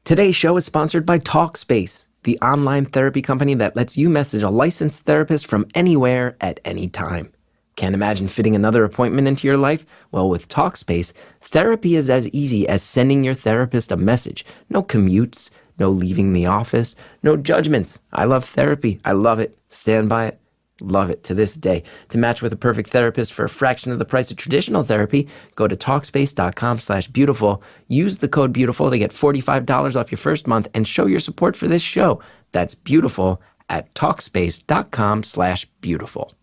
Today's show is sponsored by Talkspace, the online therapy company that lets you message a licensed therapist from anywhere at any time. Can't imagine fitting another appointment into your life? Well, with Talkspace, therapy is as easy as sending your therapist a message. No commutes, no leaving the office, no judgments. I love therapy. I love it. Stand by it. Love it to this day. To match with a perfect therapist for a fraction of the price of traditional therapy, go to Talkspace.com/beautiful. Use the code BEAUTIFUL to get $45 off your first month and show your support for this show. That's beautiful at Talkspace.com/beautiful.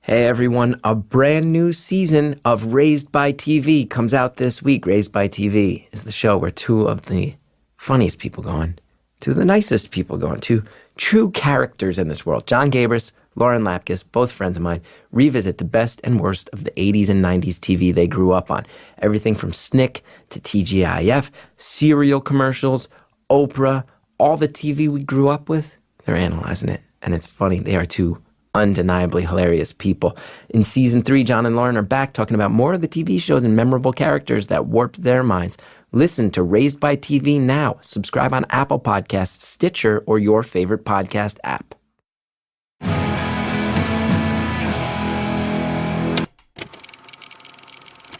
Hey everyone, a brand new season of Raised by TV comes out this week. Raised by TV is the show where two of the funniest people going, two of the nicest people going, two true characters in this world, John Gabris, Lauren Lapkus, both friends of mine, revisit the best and worst of the 80s and 90s TV they grew up on. Everything from SNCC to TGIF, cereal commercials, Oprah, all the TV we grew up with, they're analyzing it. And it's funny, they are two undeniably hilarious people. In season 3, John and Lauren are back talking about more of the TV shows and memorable characters that warped their minds. Listen to Raised by TV now. Subscribe on Apple Podcasts, Stitcher, or your favorite podcast app.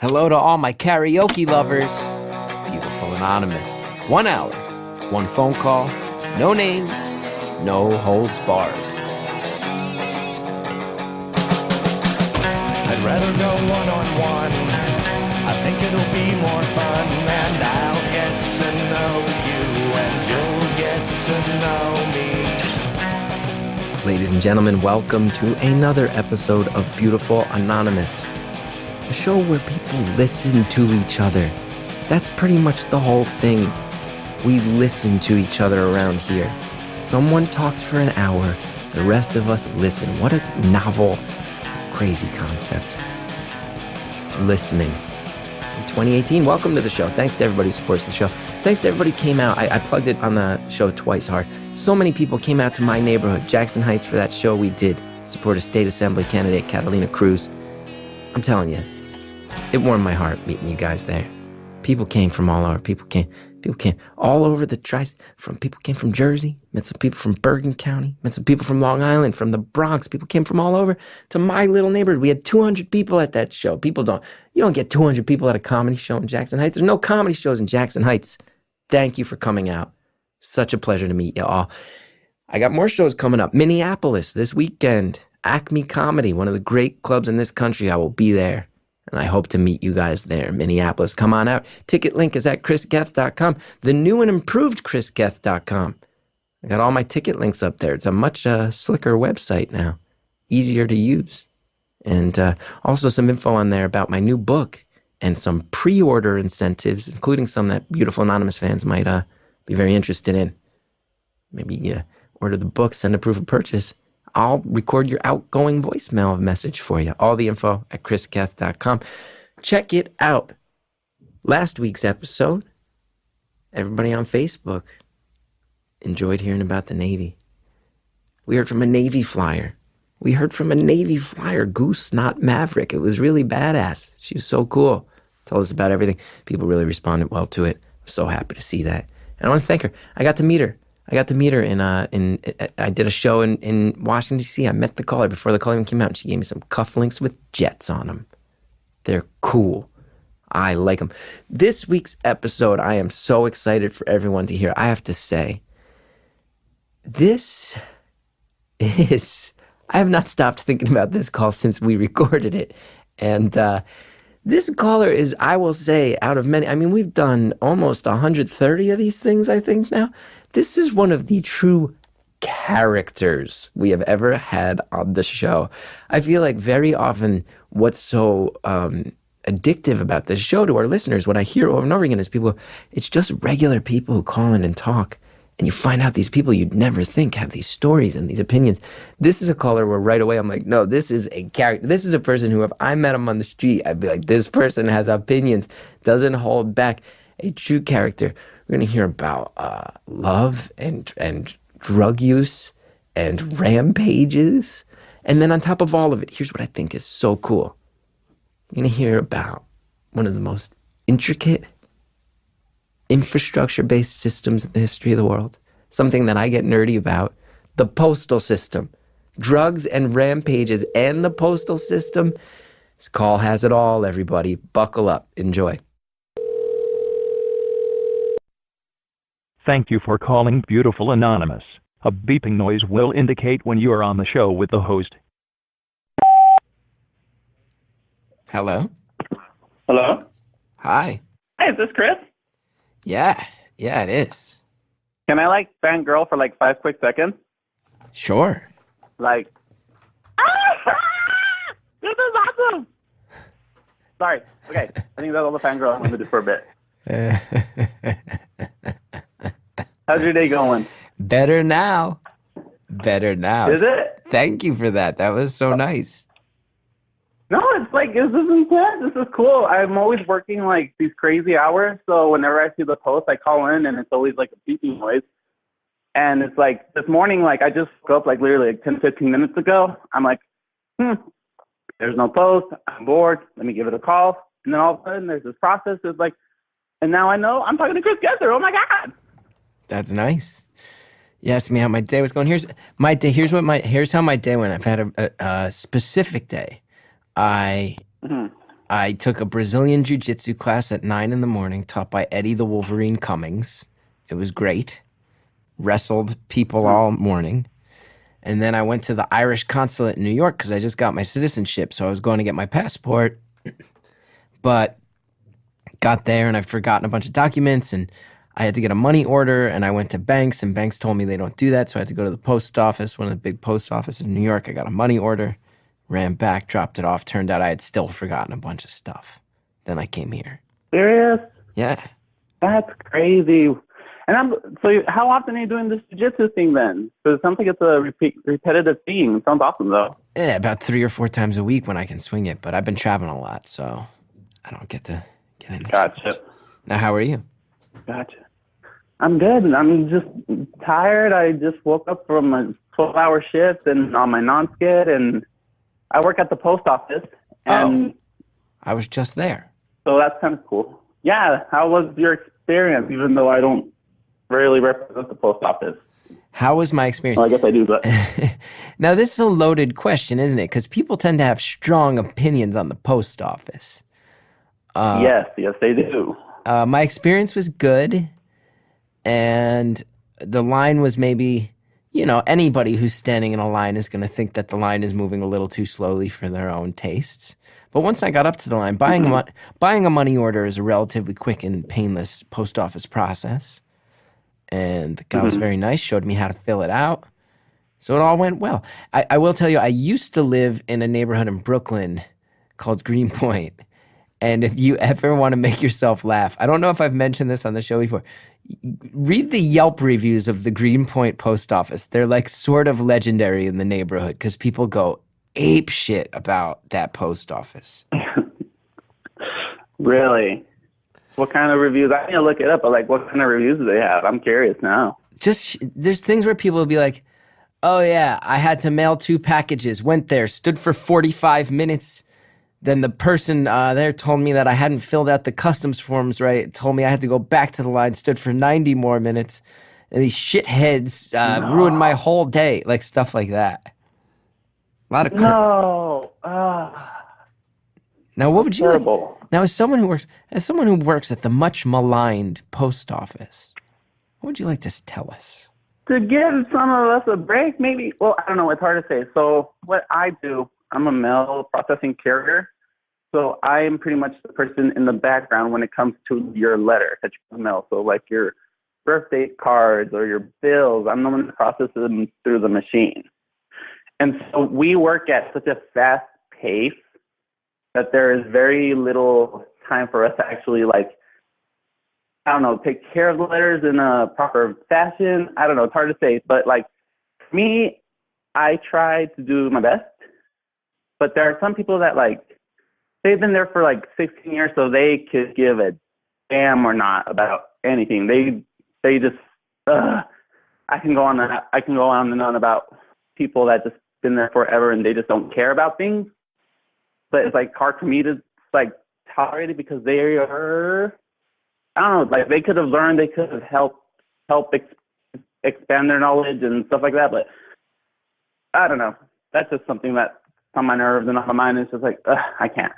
Hello to all my karaoke lovers. Beautiful Anonymous. 1 hour, 1 phone call, no names, no holds barred. I'd rather go one-on-one. I think it'll be more fun, and I'll get to know you, and you'll get to know me. Ladies and gentlemen, welcome to another episode of Beautiful Anonymous, a show where people listen to each other. That's pretty much the whole thing. We listen to each other around here. Someone talks for an hour, the rest of us listen. What a novel, crazy concept. Listening. In 2018, welcome to the show. Thanks to everybody who supports the show. Thanks to everybody who came out. I plugged it on the show twice hard. So many people came out to my neighborhood, Jackson Heights, for that show we did. Support a state assembly candidate, Catalina Cruz. I'm telling you, it warmed my heart meeting you guys there. People came from all over. People came all over the people came from Jersey, met some people from Bergen County, met some people from Long Island, from the Bronx. People came from all over to my little neighborhood. We had 200 people at that show. You don't get 200 people at a comedy show in Jackson Heights. There's no comedy shows in Jackson Heights. Thank you for coming out. Such a pleasure to meet you all. I got more shows coming up. Minneapolis this weekend. Acme Comedy, one of the great clubs in this country. I will be there. And I hope to meet you guys there in Minneapolis. Come on out. Ticket link is at chrisgeth.com. The new and improved chrisgeth.com. I got all my ticket links up there. It's a much slicker website now. Easier to use. And also some info on there about my new book and some pre-order incentives, including some that Beautiful Anonymous fans might be very interested in. Maybe order the book, send a proof of purchase. I'll record your outgoing voicemail message for you. All the info at chrisgeth.com. Check it out. Last week's episode, everybody on Facebook enjoyed hearing about the Navy. We heard from a Navy flyer. Goose, not Maverick. It was really badass. She was so cool. Told us about everything. People really responded well to it. I'm so happy to see that. And I want to thank her. I got to meet her I did a show in Washington, D.C. I met the caller before the call even came out, and she gave me some cufflinks with jets on them. They're cool. I like them. This week's episode, I am so excited for everyone to hear. I have to say, I have not stopped thinking about this call since we recorded it. And this caller is, I will say, out of many, we've done almost 130 of these things, I think now. This is one of the true characters we have ever had on the show. I feel like very often what's so addictive about this show to our listeners, what I hear over and over again is it's just regular people who call in and talk. And you find out these people you'd never think have these stories and these opinions. This is a caller where right away I'm like, no, this is a character. This is a person who, if I met him on the street, I'd be like, this person has opinions, doesn't hold back. A true character. We're going to hear about love and drug use and rampages. And then on top of all of it, here's what I think is so cool. You're going to hear about one of the most intricate infrastructure-based systems in the history of the world, something that I get nerdy about, the postal system. Drugs and rampages and the postal system. This call has it all, everybody. Buckle up. Enjoy. Thank you for calling Beautiful Anonymous. A beeping noise will indicate when you are on the show with the host. Hello? Hello? Hi. Hey, is this Chris? Yeah, it is. Can I, like, fangirl for, like, 5 quick seconds? Sure. Like, this is awesome! Sorry. Okay, I think that's all the fangirl I'm going to do for a bit. How's your day going? Better now. Is it? Thank you for that. That was so nice. No, it's like, this is intense. This is cool. I'm always working, like, these crazy hours, so whenever I see the post, I call in, and it's always, like, a beeping noise. And it's like, this morning, like, I just woke up, like, literally, like, 10, 15 minutes ago. I'm like, there's no post. I'm bored. Let me give it a call. And then all of a sudden, there's this process. It's like, and now I know I'm talking to Chris Gethard. Oh, my God. That's nice. You asked me how my day was going. Here's my day. Here's how my day went. I've had a specific day. I took a Brazilian jiu-jitsu class at 9 a.m, taught by Eddie the Wolverine Cummings. It was great. Wrestled people all morning. And then I went to the Irish consulate in New York because I just got my citizenship. So I was going to get my passport. But got there and I'd forgotten a bunch of documents and I had to get a money order and I went to banks and banks told me they don't do that. So I had to go to the post office, one of the big post offices in New York. I got a money order, ran back, dropped it off. Turned out I had still forgotten a bunch of stuff. Then I came here. Serious? Yeah. That's crazy. And so how often are you doing this jiu-jitsu thing then? Because it sounds like it's a repetitive thing. It sounds awesome though. Yeah, about 3 or 4 times a week when I can swing it. But I've been traveling a lot, so I don't get to get in there. Gotcha. Now, how are you? Gotcha. I'm good. I'm just tired. I just woke up from a 12-hour shift and on my non-skid, and I work at the post office. And I was just there. So that's kind of cool. Yeah. How was your experience, even though I don't really represent the post office? How was my experience? Well, I guess I do, but... Now, this is a loaded question, isn't it? Because people tend to have strong opinions on the post office. Yes, they do. My experience was good, and the line was maybe, anybody who's standing in a line is going to think that the line is moving a little too slowly for their own tastes. But once I got up to the line, buying a money order is a relatively quick and painless post office process. And the guy was very nice, showed me how to fill it out. So it all went well. I will tell you, I used to live in a neighborhood in Brooklyn called Greenpoint. And if you ever want to make yourself laugh, I don't know if I've mentioned this on the show before, read the Yelp reviews of the Greenpoint post office. They're like sort of legendary in the neighborhood because people go ape shit about that post office. Really? What kind of reviews? I need to look it up, but like what kind of reviews do they have? I'm curious now. Just, there's things where people will be like, oh yeah, I had to mail 2 packages, went there, stood for 45 minutes. Then the person there told me that I hadn't filled out the customs forms right, told me I had to go back to the line, stood for 90 more minutes. And these shitheads ruined my whole day, like stuff like that. A lot of No. Now, what would you terrible. Like? Now, as someone who works at the much maligned post office, what would you like to tell us? To give some of us a break, maybe. Well, I don't know. It's hard to say. So what I do, I'm a mail processing carrier. So I'm pretty much the person in the background when it comes to your letter that you mail. So like your birthday cards or your bills, I'm the one that processes them through the machine. And so we work at such a fast pace that there is very little time for us to actually take care of the letters in a proper fashion. I don't know. It's hard to say. But like for me, I try to do my best. But there are some people that they've been there for 16 years, so they could give a damn or not about anything. They just I can go on and on about people that just been there forever and they just don't care about things. But it's hard for me to tolerate it because they are I don't know, like they could have learned, they could have helped expand their knowledge and stuff like that. But I don't know. That's just something that's on my nerves and on my mind. It's just like, I can't.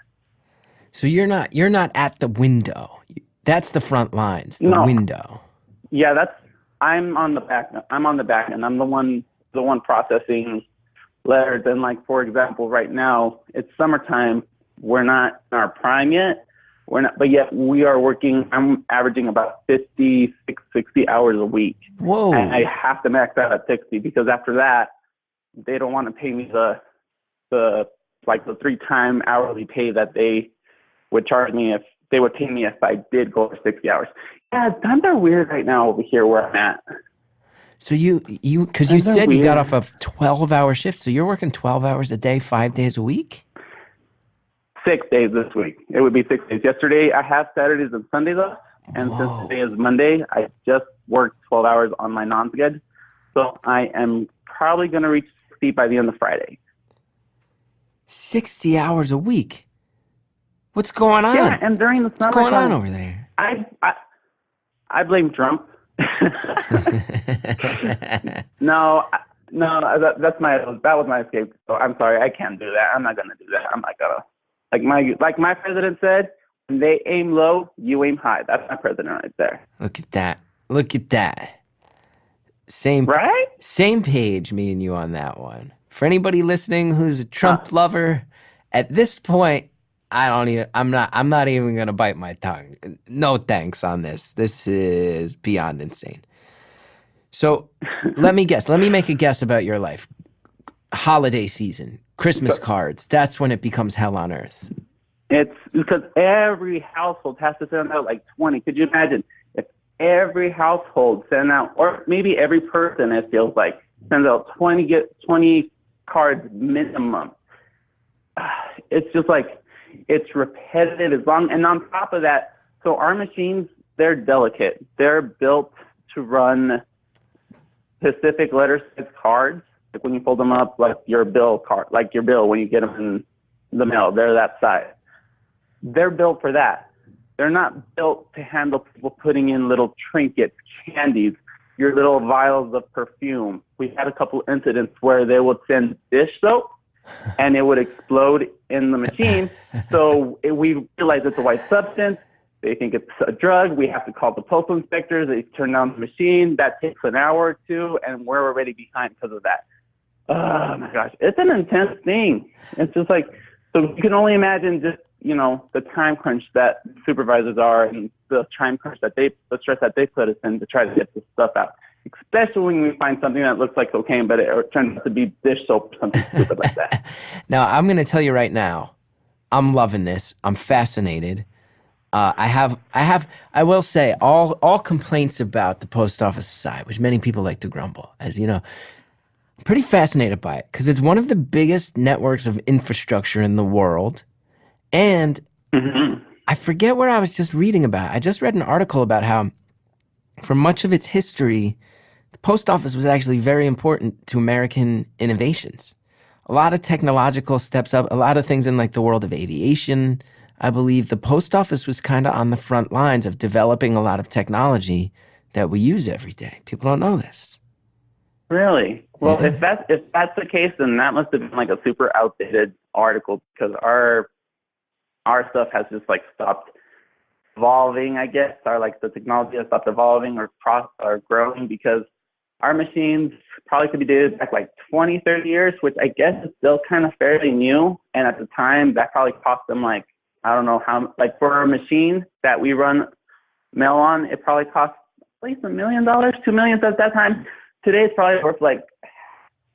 So you're not at the window. That's the front lines, the window. Yeah, I'm on the back. I'm on the back end. I'm the one processing letters. And like, for example, right now it's summertime. We're not in our prime yet. We're not, but yet we are working. I'm averaging about 60 hours a week. Whoa. And I have to max out at 60 because after that, they don't want to pay me the 3-time hourly pay that they would charge me if they would pay me if I did go for 60 hours. Yeah, times are weird right now over here where I'm at. So because you said you got off a 12-hour shift, so you're working 12 hours a day, 5 days a week? 6 days this week. It would be 6 days. Yesterday, I have Saturdays and Sundays off, and since today is Monday, I just worked 12 hours on my non-schedule. So I am probably going to reach 60 by the end of Friday. 60 hours a week? What's going on? Yeah, and during the summer, what's going on over there? I blame Trump. No, that was my escape. So I'm sorry, I can't do that. I'm not gonna do that. I'm not gonna. Like my president said, when they aim low, you aim high. That's my president right there. Look at that. Look at that. Same page, me and you on that one. For anybody listening who's a Trump lover, at this point, I'm not even gonna bite my tongue. No thanks on this. This is beyond insane. So let me make a guess about your life. Holiday season, Christmas cards, that's when it becomes hell on earth. It's because every household has to send out like 20. Could you imagine if every household sent out, or maybe every person, it feels like, sends out 20 cards minimum? It's just like, it's repetitive as long, and on top of that, so our machines, they're delicate. They're built to run specific letter size cards. Like when you fold them up, like your bill card, like your bill when you get them in the mail, they're that size. They're built for that. They're not built to handle people putting in little trinkets, candies, your little vials of perfume. We had a couple incidents where they would send dish soap and it would explode in the machine. So we realize it's a white substance. They think it's a drug. We have to call the postal inspectors. They turn down the machine. That takes an hour or two, and we're already behind because of that. Oh my gosh, it's an intense thing. It's just like, so you can only imagine just, the time crunch that supervisors are and the time crunch the stress that they put us in to try to get this stuff out. Especially when we find something that looks like cocaine, but it turns out to be dish soap or something stupid like that. Now, I'm going to tell you right now, I'm loving this. I'm fascinated. I will say, all complaints about the post office aside, which many people like to grumble, as you know, I'm pretty fascinated by it because it's one of the biggest networks of infrastructure in the world. And I forget where I was just reading about it. I just read an article about how for much of its history, the post office was actually very important to American innovations. A lot of technological steps up, a lot of things in like the world of aviation. I believe the post office was kind of on the front lines of developing a lot of technology that we use every day. People don't know this. Really? Well, if that's the case, then that must have been like a super outdated article because our stuff has just like stopped evolving, I guess, or like the technology has stopped evolving or growing because our machines probably could be dated back like 20, 30 years, which I guess is still kind of fairly new. And at the time, that probably cost them like, I don't know how, like for a machine that we run mail on, it probably cost at least $1 million, $2 million at that time. Today it's probably worth like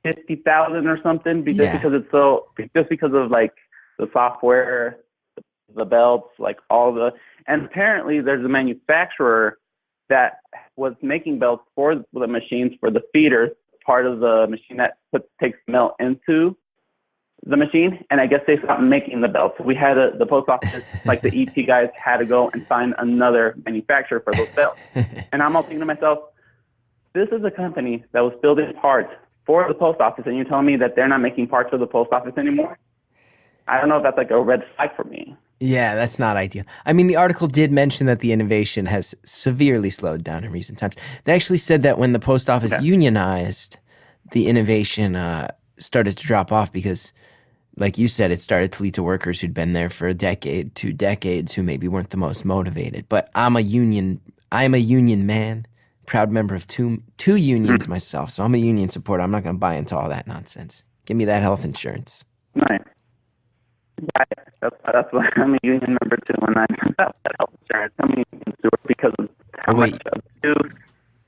50,000 or something because of like the software, the belts, like and apparently there's a manufacturer that was making belts for the machines for the feeders, part of the machine that takes mail into the machine, and I guess they stopped making the belts. We had the post office, like the EP guys, had to go and find another manufacturer for those belts. And I'm all thinking to myself, this is a company that was building parts for the post office, and you're telling me that they're not making parts for the post office anymore? I don't know if that's like a red flag for me. Yeah, that's not ideal. I mean, the article did mention that the innovation has severely slowed down in recent times. They actually said that when the post office Okay. unionized, the innovation started to drop off because, like you said, it started to lead to workers who'd been there for a decade, 2 decades, who maybe weren't the most motivated. But I'm a union man, proud member of two unions myself, so I'm a union supporter. I'm not going to buy into all that nonsense. Give me that health insurance. Nice. Yeah, that's why I'm a union member too. When I got that health insurance, I'm a union steward because of how much abuse.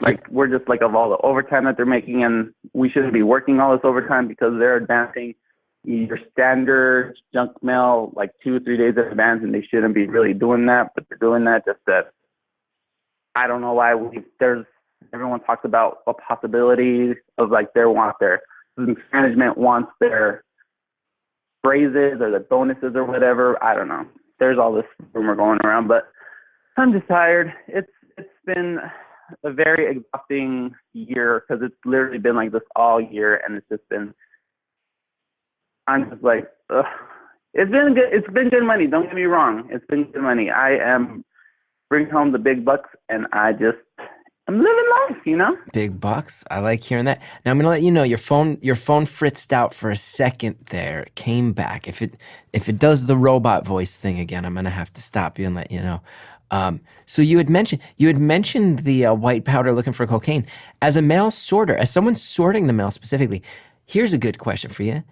Like we're just like of all the overtime that they're making, and we shouldn't be working all this overtime because they're advancing your standard junk mail like 2-3 days in advance, and they shouldn't be really doing that, but they're doing that. Just that I don't know why everyone talks about a possibility of like their management wants their raises or the bonuses or whatever. I don't know. There's all this rumor going around, but I'm just tired. It's been a very exhausting year because it's literally been like this all year, and it's just been. I'm just like, ugh. It's been good. It's been good money. Don't get me wrong. It's been good money. I am bringing home the big bucks, and I'm living life, you know? Big bucks. I like hearing that. Now I'm gonna let you know your phone fritzed out for a second there. It came back. If it does the robot voice thing again, I'm gonna have to stop you and let you know. So you had mentioned the white powder looking for cocaine. As a mail sorter, as someone sorting the mail specifically, here's a good question for you.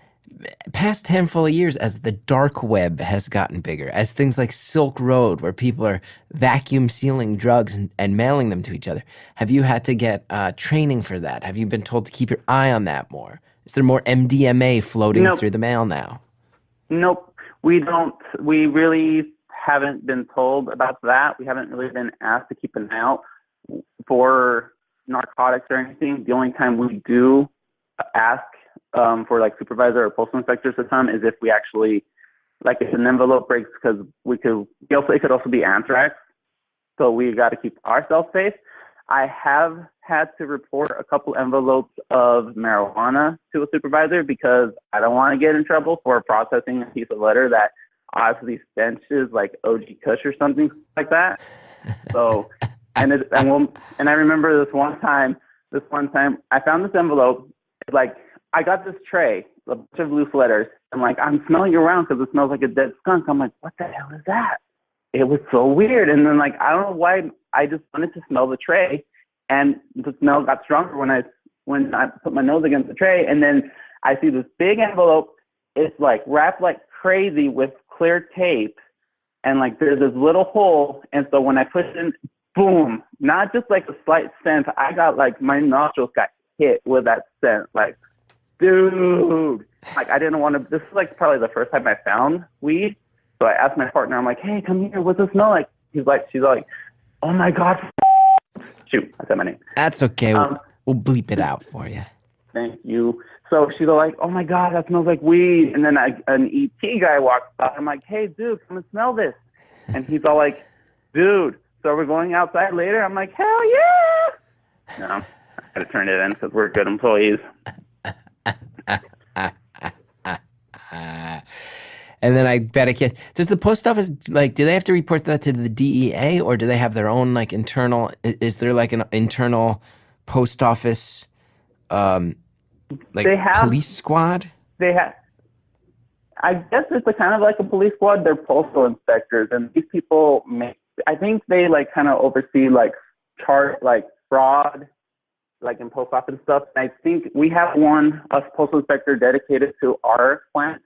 Past handful of years, as the dark web has gotten bigger, as things like Silk Road, where people are vacuum sealing drugs and mailing them to each other, have you had to get training for that? Have you been told to keep your eye on that more? Is there more MDMA floating through the mail now? Nope. We don't. We really haven't been told about that. We haven't really been asked to keep an eye out for narcotics or anything. The only time we do ask for like supervisor or postal inspectors to come is if we actually, like if an envelope breaks, because it could also be anthrax. So we got to keep ourselves safe. I have had to report a couple envelopes of marijuana to a supervisor because I don't want to get in trouble for processing a piece of letter that obviously stenches like OG Kush or something like that. So, and I remember this one time I found this envelope. Like I got this tray, a bunch of loose letters, and like I'm smelling around because it smells like a dead skunk. I'm like, what the hell is that? It was so weird. And then like I don't know why I just wanted to smell the tray, and the smell got stronger when I put my nose against the tray, and then I see this big envelope. It's like wrapped like crazy with clear tape, and like there's this little hole, and so when I push in, boom, not just like a slight scent, I got like my nostrils got hit with that scent. Like, dude, like I didn't want to. This is like probably the first time I found weed. So I asked my partner, I'm like, hey, come here, what's it smell like? She's like, oh my God. Shoot, I said my name. That's okay. We'll bleep it out for you. Thank you. So she's like, oh my God, that smells like weed. And then an ET guy walks by. I'm like, hey, dude, come and smell this. And he's all like, dude, so we're going outside later? I'm like, hell yeah. No, I got to turn it in because we're good employees. And then I bet does the post office, like, do they have to report that to the DEA, or do they have their own, like, internal, is there, like, an internal post office, police squad? They have, I guess it's kind of like a police squad. They're postal inspectors, and these people I think they, like, kind of oversee, like, fraud, like, in post office stuff. And I think we have a postal inspector dedicated to our plant,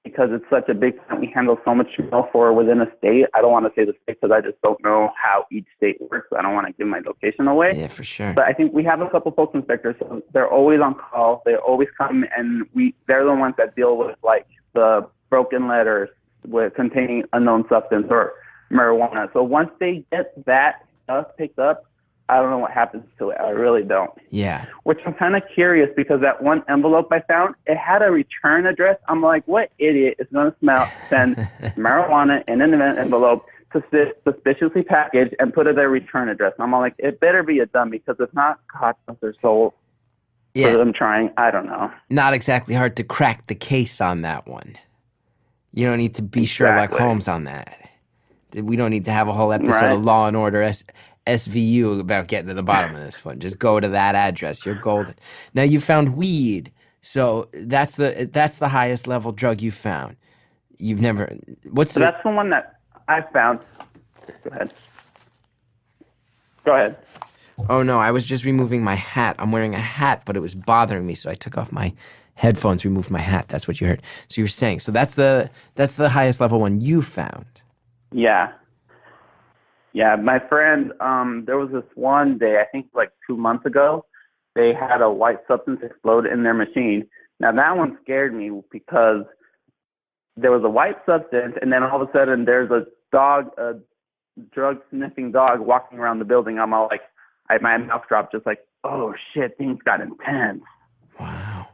because it's such a big plant. We handle so much mail for within a state. I don't want to say the state because I just don't know how each state works. I don't want to give my location away. Yeah, for sure. But I think we have a couple postal inspectors. So they're always on call. They always come, and they're the ones that deal with like the broken letters containing unknown substance or marijuana. So once they get that stuff picked up, I don't know what happens to it. I really don't. Yeah. Which I'm kind of curious, because that one envelope I found, it had a return address. I'm like, what idiot is going to send marijuana in an envelope suspiciously packaged and put it their return address? And I'm like, it better be a dummy, because if not, God knows their soul. Yeah. For them trying. I don't know. Not exactly hard to crack the case on that one. You don't need to be Sherlock Exactly. Holmes on that. We don't need to have a whole episode Right. of Law and Order SVU about getting to the bottom of this one. Just go to that address. You're golden. Now you found weed, so that's the highest level drug you found. You've never. What's So the? that's the one that I found. Go ahead. Go ahead. Oh no, I was just removing my hat. I'm wearing a hat, but it was bothering me, so I took off my headphones, removed my hat. That's what you heard. So you were saying. So that's the highest level one you found. Yeah. Yeah, my friend, there was this one day, I think like 2 months ago, they had a white substance explode in their machine. Now that one scared me because there was a white substance, and then all of a sudden there's a drug-sniffing dog walking around the building. I'm all like, my mouth dropped, just like, oh shit, things got intense. Wow.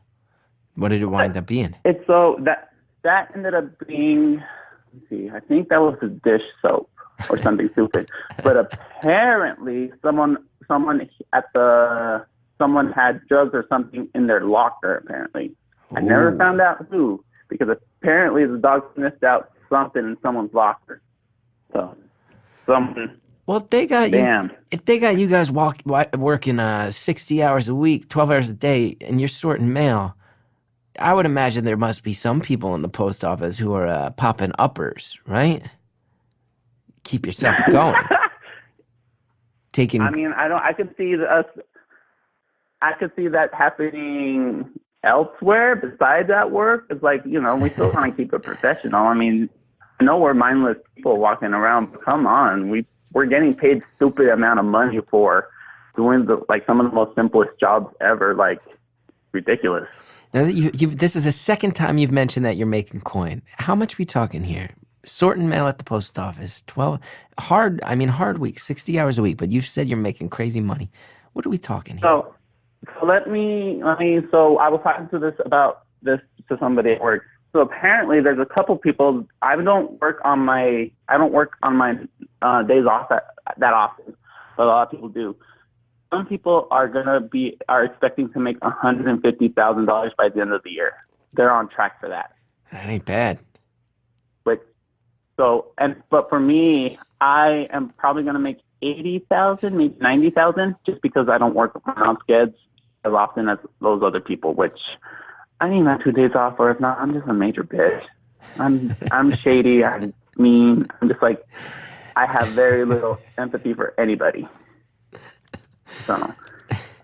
What did it wind up being? It's so that ended up being, let's see, I think that was a dish soap or something stupid. But apparently someone had drugs or something in their locker, apparently. I never found out who, because apparently the dog sniffed out something in someone's locker. So something. Well, if they got Damn. if they got you guys working 60 hours a week, 12 hours a day, and you're sorting mail, I would imagine there must be some people in the post office who are popping uppers, right? Keep yourself going. I mean, I could see that happening elsewhere besides at work. It's like, we still want to keep it professional. I mean, I know we're mindless people walking around, but come on, we're getting paid stupid amount of money for doing some of the most simplest jobs ever. Like, ridiculous. Now, this is the second time you've mentioned that you're making coin. How much are we talking here? Sorting mail at the post office, hard week, 60 hours a week, but you've said you're making crazy money. What are we talking here? So I was talking about this to somebody at work. So apparently there's a couple people, I don't work on my days off that often, but a lot of people do. Some people are expecting to make $150,000 by the end of the year. They're on track for that. That ain't bad. But for me, I am probably going to make 80,000, maybe 90,000, just because I don't work around skids as often as those other people. Which I need my 2 days off, or if not, I'm just a major bitch. I'm shady. I'm mean. I'm just like, I have very little empathy for anybody. So,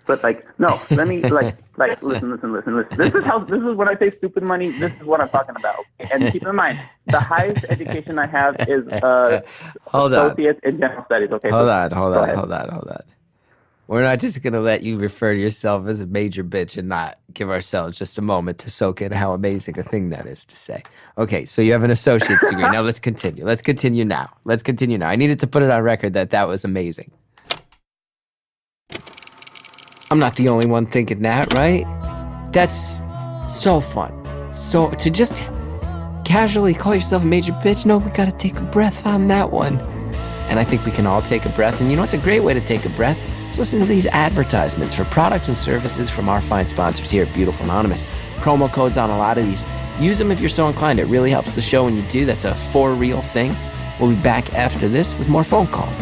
but no, let me listen. This is when I say stupid money. This is what I'm talking about. Okay? And keep in mind, the highest education I have is associate in general studies. Okay. Hold on. We're not just gonna let you refer to yourself as a major bitch and not give ourselves just a moment to soak in how amazing a thing that is to say. Okay, so you have an associate's degree. Now let's continue. Let's continue now. I needed to put it on record that was amazing. I'm not the only one thinking that, right? That's so fun. So to just casually call yourself a major bitch, no, we gotta take a breath on that one. And I think we can all take a breath. And you know what's a great way to take a breath? Is listen to these advertisements for products and services from our fine sponsors here at Beautiful Anonymous. Promo codes on a lot of these. Use them if you're so inclined. It really helps the show when you do. That's a for real thing. We'll be back after this with more phone call.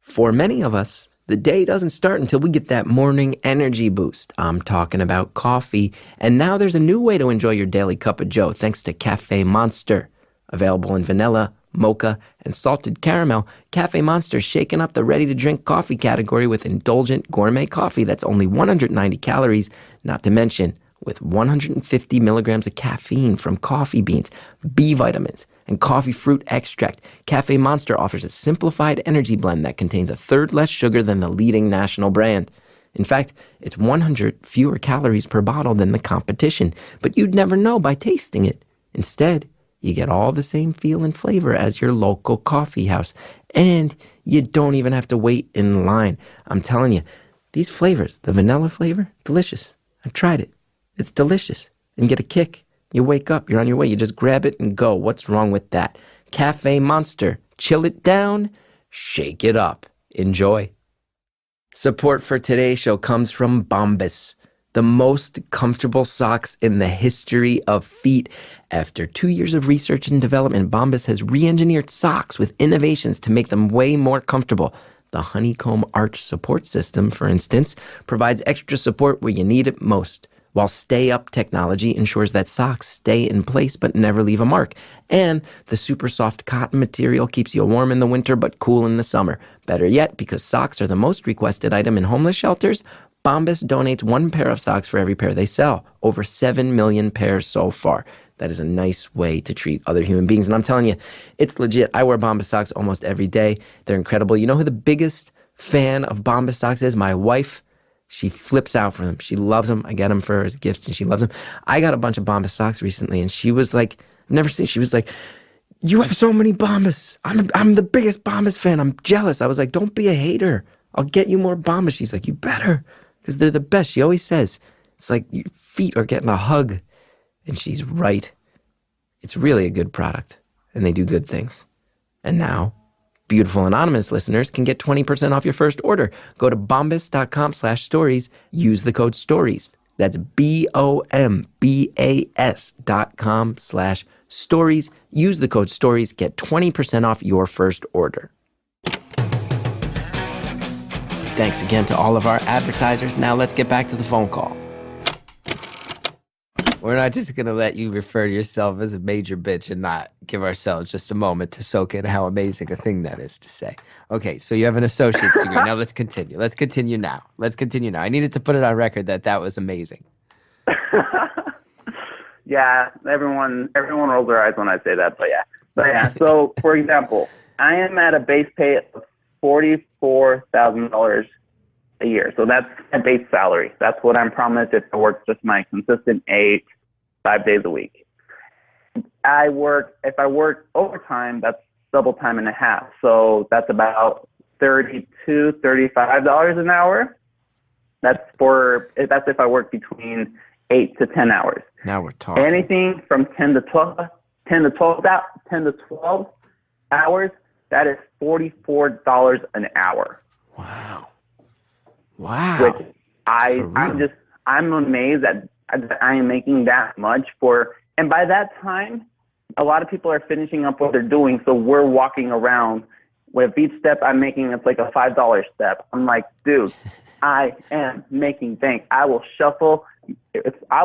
For many of us, the day doesn't start until we get that morning energy boost. I'm talking about coffee. And now there's a new way to enjoy your daily cup of joe thanks to Cafe Monster. Available in vanilla, mocha, and salted caramel, Cafe Monster's shaking up the ready-to-drink coffee category with indulgent gourmet coffee that's only 190 calories, not to mention with 150 milligrams of caffeine from coffee beans, B vitamins, and coffee fruit extract. Cafe Monster offers a simplified energy blend that contains a third less sugar than the leading national brand. In fact, it's 100 fewer calories per bottle than the competition, but you'd never know by tasting it. Instead, you get all the same feel and flavor as your local coffee house, and you don't even have to wait in line. I'm telling you, these flavors, the vanilla flavor, delicious. I've tried it. It's delicious. And you get a kick. You wake up, you're on your way, you just grab it and go. What's wrong with that? Cafe Monster. Chill it down, shake it up. Enjoy. Support for today's show comes from Bombas. the most comfortable socks in the history of feet. After 2 years of research and development, Bombas has re-engineered socks with innovations to make them way more comfortable. The honeycomb arch support system, for instance, provides extra support where you need it most, while Stay Up technology ensures that socks stay in place but never leave a mark. And the super soft cotton material keeps you warm in the winter but cool in the summer. Better yet, because socks are the most requested item in homeless shelters, Bombas donates 1 pair of socks for every pair they sell. Over 7 million pairs so far. That is a nice way to treat other human beings. And I'm telling you, it's legit. I wear Bombas socks almost every day. They're incredible. You know who the biggest fan of Bombas socks is? My wife. She flips out for them. She loves them. I get them for her as gifts, and she loves them. I got a bunch of Bombas socks recently, and she was like, never seen. She was like, "You have so many Bombas. I'm the biggest Bombas fan. I'm jealous." I was like, "Don't be a hater. I'll get you more Bombas." She's like, "You better, because they're the best." She always says, it's like your feet are getting a hug. And she's right. It's really a good product, and they do good things. And now, beautiful anonymous listeners can get 20% off your first order. Go to bombas.com/stories. Use the code STORIES. That's BOMBAS.com/stories. Use the code STORIES. Get 20% off your first order. Thanks again to all of our advertisers. Now let's get back to the phone call. We're not just going to let you refer to yourself as a major bitch and not give ourselves just a moment to soak in how amazing a thing that is to say. Okay, so you have an associate's degree. Now let's continue. Let's continue now. I needed to put it on record that was amazing. Yeah, everyone rolls their eyes when I say that, but yeah. So, for example, I am at a base pay of $44,000 a year. So that's my base salary. That's what I'm promised if I work just my consistent 5 days a week. If I work overtime, that's double time and a half. So that's about $32, $35 an hour. That's if I work between 8 to 10 hours. Now we're talking. Anything from 10 to 12 hours, that is $44 an hour. Wow. Which I'm amazed that I am making that much for, and by that time, a lot of people are finishing up what they're doing. So we're walking around with each step I'm making, it's like a $5 step. I'm like, dude, I am making bank. I will shuffle. I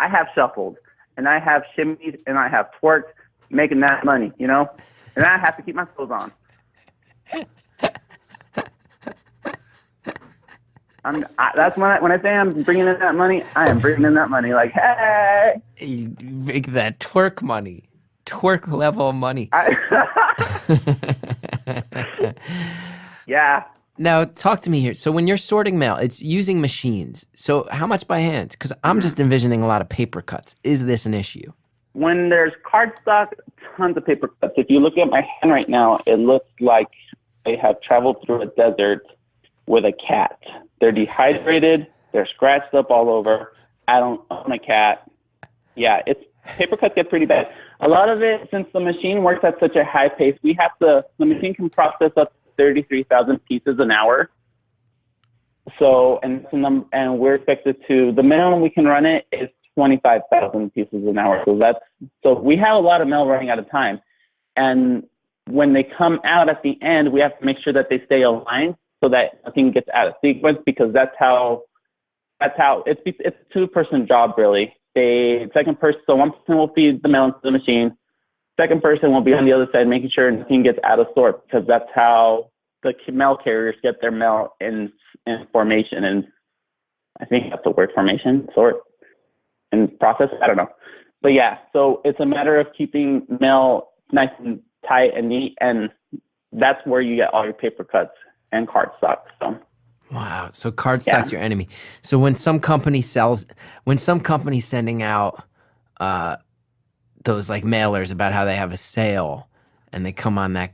have shuffled and I have shimmied and I have twerked making that money, and I have to keep my clothes on. That's when I say I'm bringing in that money, I am bringing in that money. Like, hey, you make that twerk money, twerk level money. Yeah. Now talk to me here. So when you're sorting mail, it's using machines. So how much by hand? Because I'm just envisioning a lot of paper cuts. Is this an issue? When there's cardstock, tons of paper cuts. If you look at my hand right now, it looks like I have traveled through a desert with a cat. They're dehydrated. They're scratched up all over. I don't own a cat. Yeah, paper cuts get pretty bad. A lot of it, since the machine works at such a high pace, the machine can process up to 33,000 pieces an hour. So, and we're expected to, the minimum we can run it is 25,000 pieces an hour. So we have a lot of mail running at a time. And when they come out at the end, we have to make sure that they stay aligned so that nothing gets out of sequence, because that's how it's a two-person job, really. So one person will feed the mail into the machine. Second person will be on the other side making sure nothing gets out of sort, because that's how the mail carriers get their mail in formation. And I think that's the word, formation, sort, and process. I don't know. But yeah, so it's a matter of keeping mail nice and tight and neat. And that's where you get all your paper cuts and cardstock. So. Wow. So cardstock's your enemy. So when some company's sending out those like mailers about how they have a sale and they come on that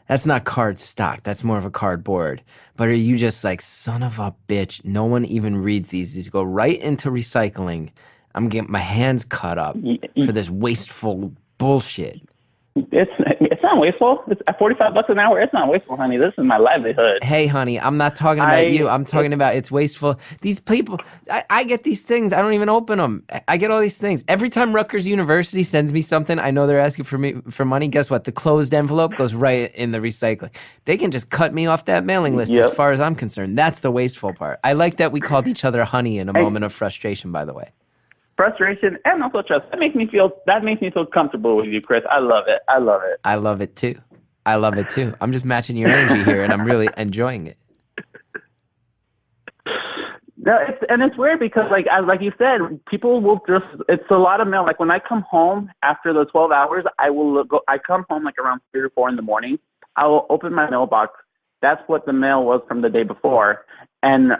that's not cardstock. That's more of a cardboard. But are you just like, son of a bitch, no one even reads these. These go right into recycling. I'm getting my hands cut up for this wasteful bullshit. It's not wasteful. It's at $45 an hour. It's not wasteful, honey. This is my livelihood. Hey, honey, I'm not talking about you. I'm talking about it's wasteful. These people, I get these things. I don't even open them. I get all these things. Every time Rutgers University sends me something, I know they're asking for money. Guess what? The closed envelope goes right in the recycling. They can just cut me off that mailing list as far as I'm concerned. That's the wasteful part. I like that we called each other honey in a moment of frustration, by the way. Frustration and also trust. That makes me feel comfortable with you, Chris. I love it. I love it too. I'm just matching your energy here, and I'm really enjoying it. No, it's weird because like you said, people will just. It's a lot of mail. Like when I come home after the 12 hours, I come home like around 3 or 4 in the morning. I will open my mailbox. That's what the mail was from the day before, and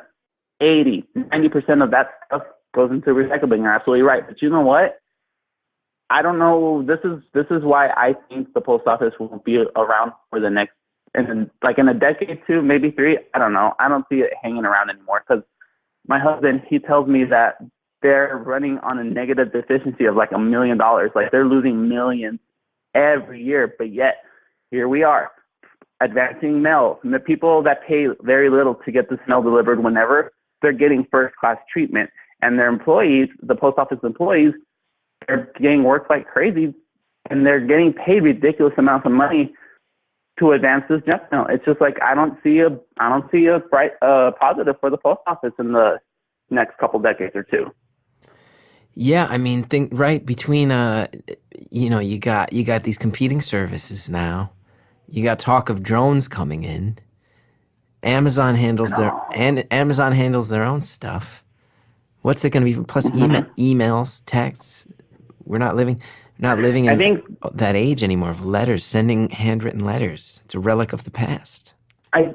90% of that stuff goes into recycling. You're absolutely right. But you know what? I don't know. This is why I think the post office will be around for the next, in a decade, 2, maybe 3. I don't know. I don't see it hanging around anymore because my husband, he tells me that they're running on a negative deficiency of like $1 million. Like they're losing millions every year. But yet here we are advancing mail. And the people that pay very little to get this mail delivered whenever, they're getting first class treatment. And their employees, the post office employees, they're getting worked like crazy, and they're getting paid ridiculous amounts of money to advance this junk mail. It's just like I don't see a bright positive for the post office in the next couple decades or 2. Yeah, I mean, think right between you got these competing services now. You got talk of drones coming in. Amazon handles their own stuff. What's it going to be? Plus emails, texts. We're not living in that age anymore of letters, sending handwritten letters. It's a relic of the past. I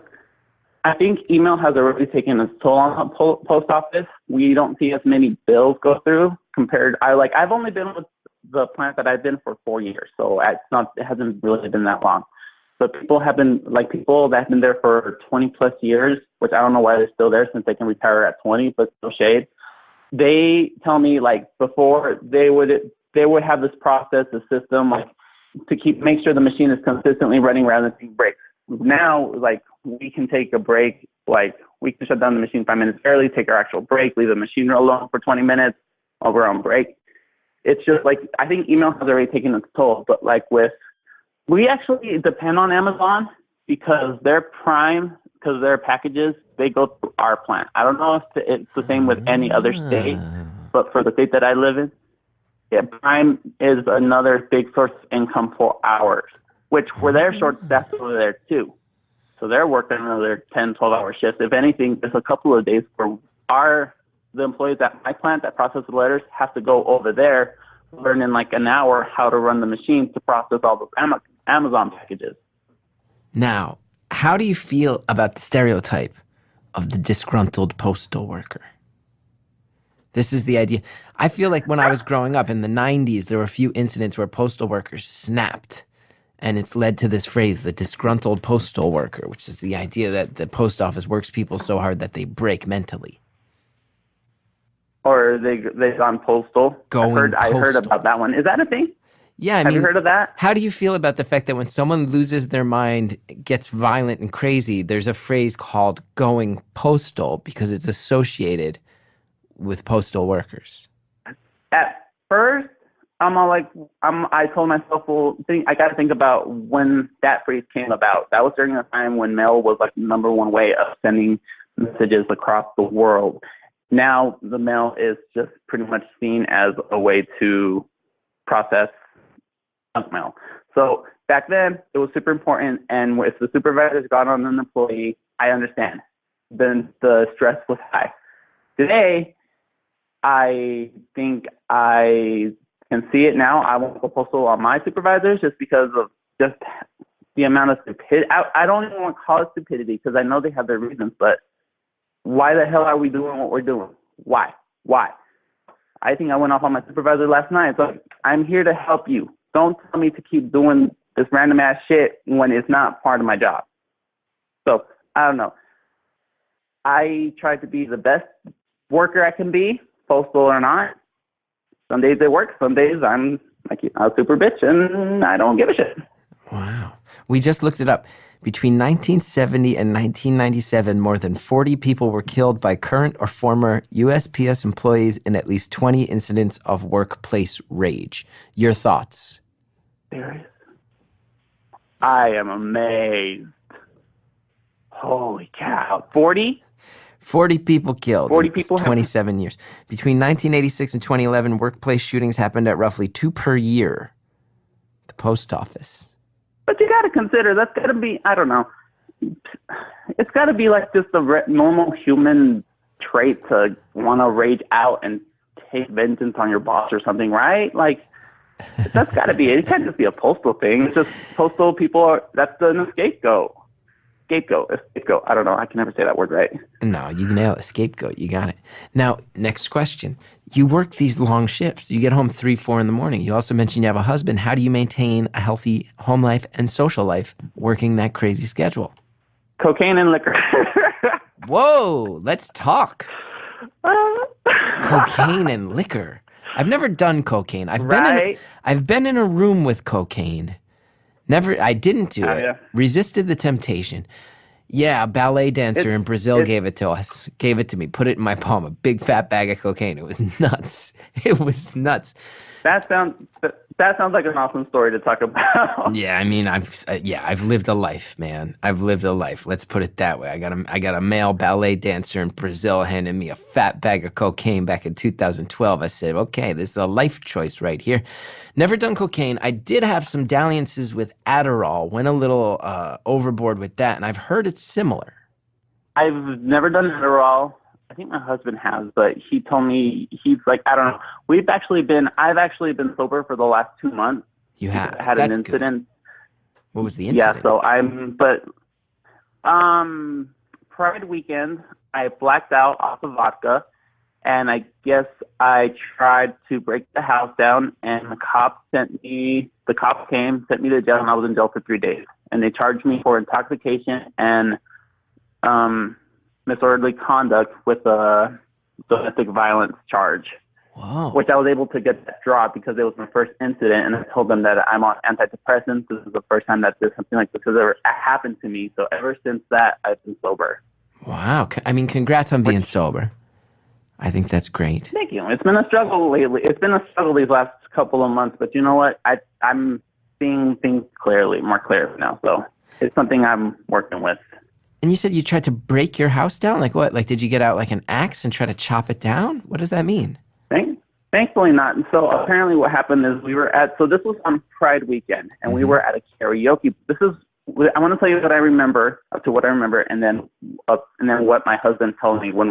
think email has already taken its toll on the post office. We don't see as many bills go through compared. I've only been with the plant that I've been for 4 years, so it hasn't really been that long. But people that have been there for 20 plus years, which I don't know why they're still there since they can retire at 20, but still shade. They tell me before they would have this process, a system to make sure the machine is consistently running rather than taking breaks. Now, we can take a break, we can shut down the machine 5 minutes early, take our actual break, leave the machine alone for 20 minutes while we're on break. It's just I think email has already taken its toll, but we actually depend on Amazon because their packages, they go through our plant. I don't know if it's the same with any other state, but for the state that I live in, Prime is another big source of income for ours, which they're short-staffed over there too. So they're working another 10, 12-hour shifts. If anything, there's a couple of days where the employees at my plant that process the letters have to go over there, learn in an hour how to run the machine to process all those Amazon packages. Now, how do you feel about the stereotype of the disgruntled postal worker? This is the idea. I feel like when I was growing up in the 90s, there were a few incidents where postal workers snapped. And it's led to this phrase, the disgruntled postal worker, which is the idea that the post office works people so hard that they break mentally. Or they've gone postal. I heard about that one. Is that a thing? Yeah, Have you heard of that? How do you feel about the fact that when someone loses their mind, gets violent and crazy, there's a phrase called going postal because it's associated with postal workers? At first, I told myself, I got to think about when that phrase came about. That was during a time when mail was the number one way of sending messages across the world. Now the mail is just pretty much seen as a way to process junk mail. So back then it was super important, and if the supervisors got on an employee, I understand. Then the stress was high. Today, I think I can see it now. I won't go postal on my supervisors just because of just the amount of stupidity. I don't even want to call it stupidity because I know they have their reasons, but why the hell are we doing what we're doing? Why? I think I went off on my supervisor last night. So I'm here to help you. Don't tell me to keep doing this random ass shit when it's not part of my job. So I don't know. I try to be the best worker I can be, postal or not. Some days it works. Some days I'm like a super bitch, and I don't give a shit. Wow. We just looked it up. Between 1970 and 1997, more than 40 people were killed by current or former USPS employees in at least 20 incidents of workplace rage. Your thoughts? Serious? I am amazed. Holy cow. 40? 40 people killed 40 in people 27 years. Between 1986 and 2011, workplace shootings happened at roughly 2 per year. The post office. But you got to consider, that's got to be, I don't know. It's got to be like just a normal human trait to want to rage out and take vengeance on your boss or something, right? Like, that's got to be it. It can't just be a postal thing. It's just postal people that's the scapegoat. Scapegoat. I don't know. I can never say that word right. No, you nailed it. Scapegoat. You got it. Now, next question. You work these long shifts. You get home 3, 4 in the morning. You also mentioned you have a husband. How do you maintain a healthy home life and social life working that crazy schedule? Cocaine and liquor. Whoa, let's talk. Cocaine and liquor. I've never done cocaine. I've been in a room with cocaine. I didn't do it. Yeah. Resisted the temptation. Yeah, a ballet dancer in Brazil gave it to us. Gave it to me. Put it in my palm. A big fat bag of cocaine. It was nuts. It was nuts. That sounds like an awesome story to talk about. Yeah, I mean, I've lived a life, man. I've lived a life. Let's put it that way. I got a male ballet dancer in Brazil handing me a fat bag of cocaine back in 2012. I said, okay, this is a life choice right here. Never done cocaine. I did have some dalliances with Adderall. Went a little overboard with that, and I've heard it's similar. I've never done Adderall. I think my husband has, but he told me, he's like, I don't know. I've actually been sober for the last 2 months. You have? I had an incident. Good. What was the incident? Yeah, so Pride weekend, I blacked out off of vodka, and I guess I tried to break the house down, and the cops sent me to jail, and I was in jail for 3 days. And they charged me for intoxication and disorderly conduct with a domestic violence charge. Whoa. Which I was able to get that dropped because it was my first incident, and I told them that I'm on antidepressants. This is the first time that something like this has ever happened to me. So ever since that, I've been sober. Wow. I mean, congrats on being sober. I think that's great. Thank you. It's been a struggle lately. It's been a struggle these last couple of months, but you know what? I'm seeing things more clearly now. So it's something I'm working with. And you said you tried to break your house down? Like what? Like, did you get out like an axe and try to chop it down? What does that mean? Thankfully not. And so apparently what happened is this was on Pride weekend, and we were at a karaoke. I want to tell you what I remember, up to what I remember, and then what my husband told me when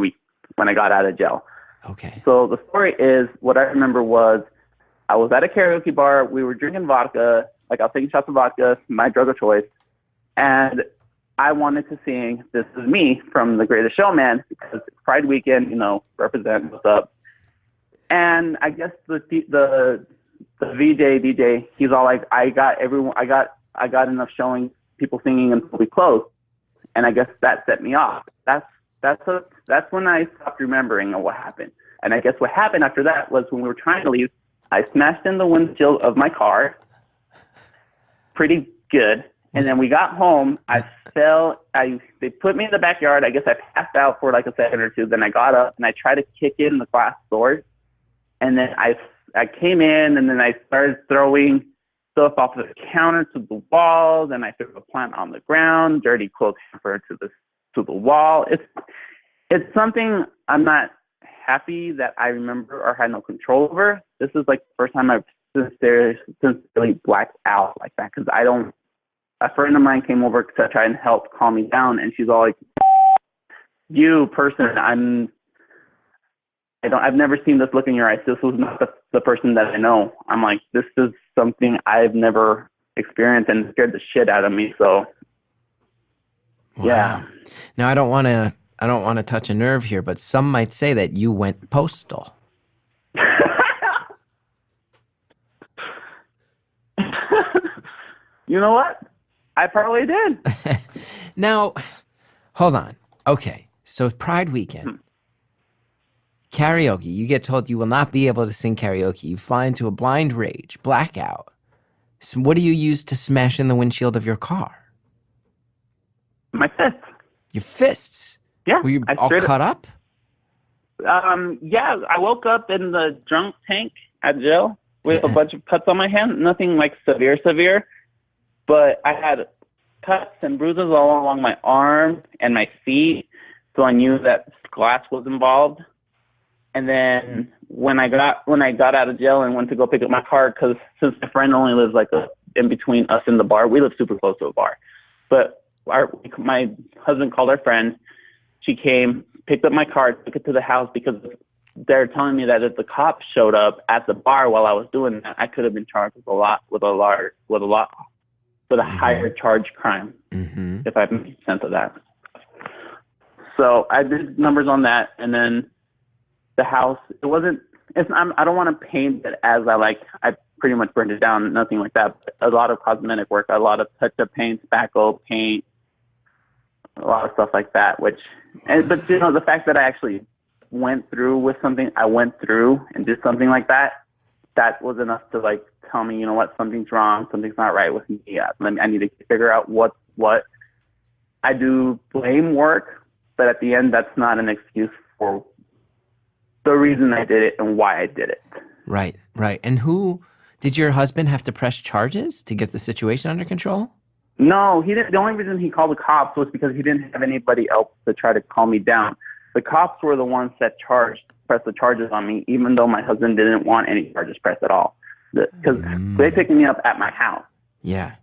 I got out of jail. Okay. So the story is, what I remember was, I was at a karaoke bar. We were drinking vodka. Like, I was taking shots of vodka, my drug of choice. And I wanted to sing This Is Me from The Greatest Showman because it's Pride weekend, represent what's up. And I guess the DJ, he's all like, I got enough showing people singing until we close. And I guess that set me off. That's when I stopped remembering what happened. And I guess what happened after that was, when we were trying to leave, I smashed in the windshield of my car pretty good. And then we got home. I fell. They put me in the backyard. I guess I passed out for like a second or two. Then I got up and I tried to kick in the glass doors. And then I came in, and then I started throwing stuff off the counter to the walls, and I threw a plant on the ground, dirty clothes hamper to the wall. It's something I'm not happy that I remember or had no control over. This is like the first time I've sincerely blacked out like that, because a friend of mine came over to try and help calm me down, and she's all like, "You person, I've never seen this look in your eyes. This was not the person that I know." I'm like, this is something I've never experienced, and it scared the shit out of me. So, wow. Yeah. Now, I don't want to touch a nerve here, but some might say that you went postal. You know what? I probably did. Now, hold on. Okay, so Pride weekend. Karaoke. You get told you will not be able to sing karaoke. You fly into a blind rage, blackout. So what do you use to smash in the windshield of your car? My fist. Your fists. Yeah. Were you I all straight cut up? Yeah, I woke up in the drunk tank at jail with a bunch of cuts on my hand. Nothing like severe, but I had cuts and bruises all along my arm and my feet, so I knew that glass was involved. And then when I got out of jail and went to go pick up my car, because since my friend only lives like in between us and the bar, we live super close to a bar. But my husband called our friend. She came, picked up my car, took it to the house, because they're telling me that if the cops showed up at the bar while I was doing that, I could have been charged with a higher charge crime, if I make sense of that. So I did numbers on that, and then the house, I don't want to paint it as I pretty much burned it down, nothing like that. But a lot of cosmetic work, a lot of touch-up paint, spackle paint, a lot of stuff like that. But the fact that I actually went through with something, I went through and did something like that, that was enough to tell me, you know what, something's wrong, something's not right with me. I need to figure out what. I do blame work, but at the end, that's not an excuse for the reason I did it and why I did it. Right. And did your husband have to press charges to get the situation under control? No, he didn't. The only reason he called the cops was because he didn't have anybody else to try to calm me down. The cops were the ones that pressed the charges on me, even though my husband didn't want any charges pressed at all. Because they picked me up at my house. Yeah.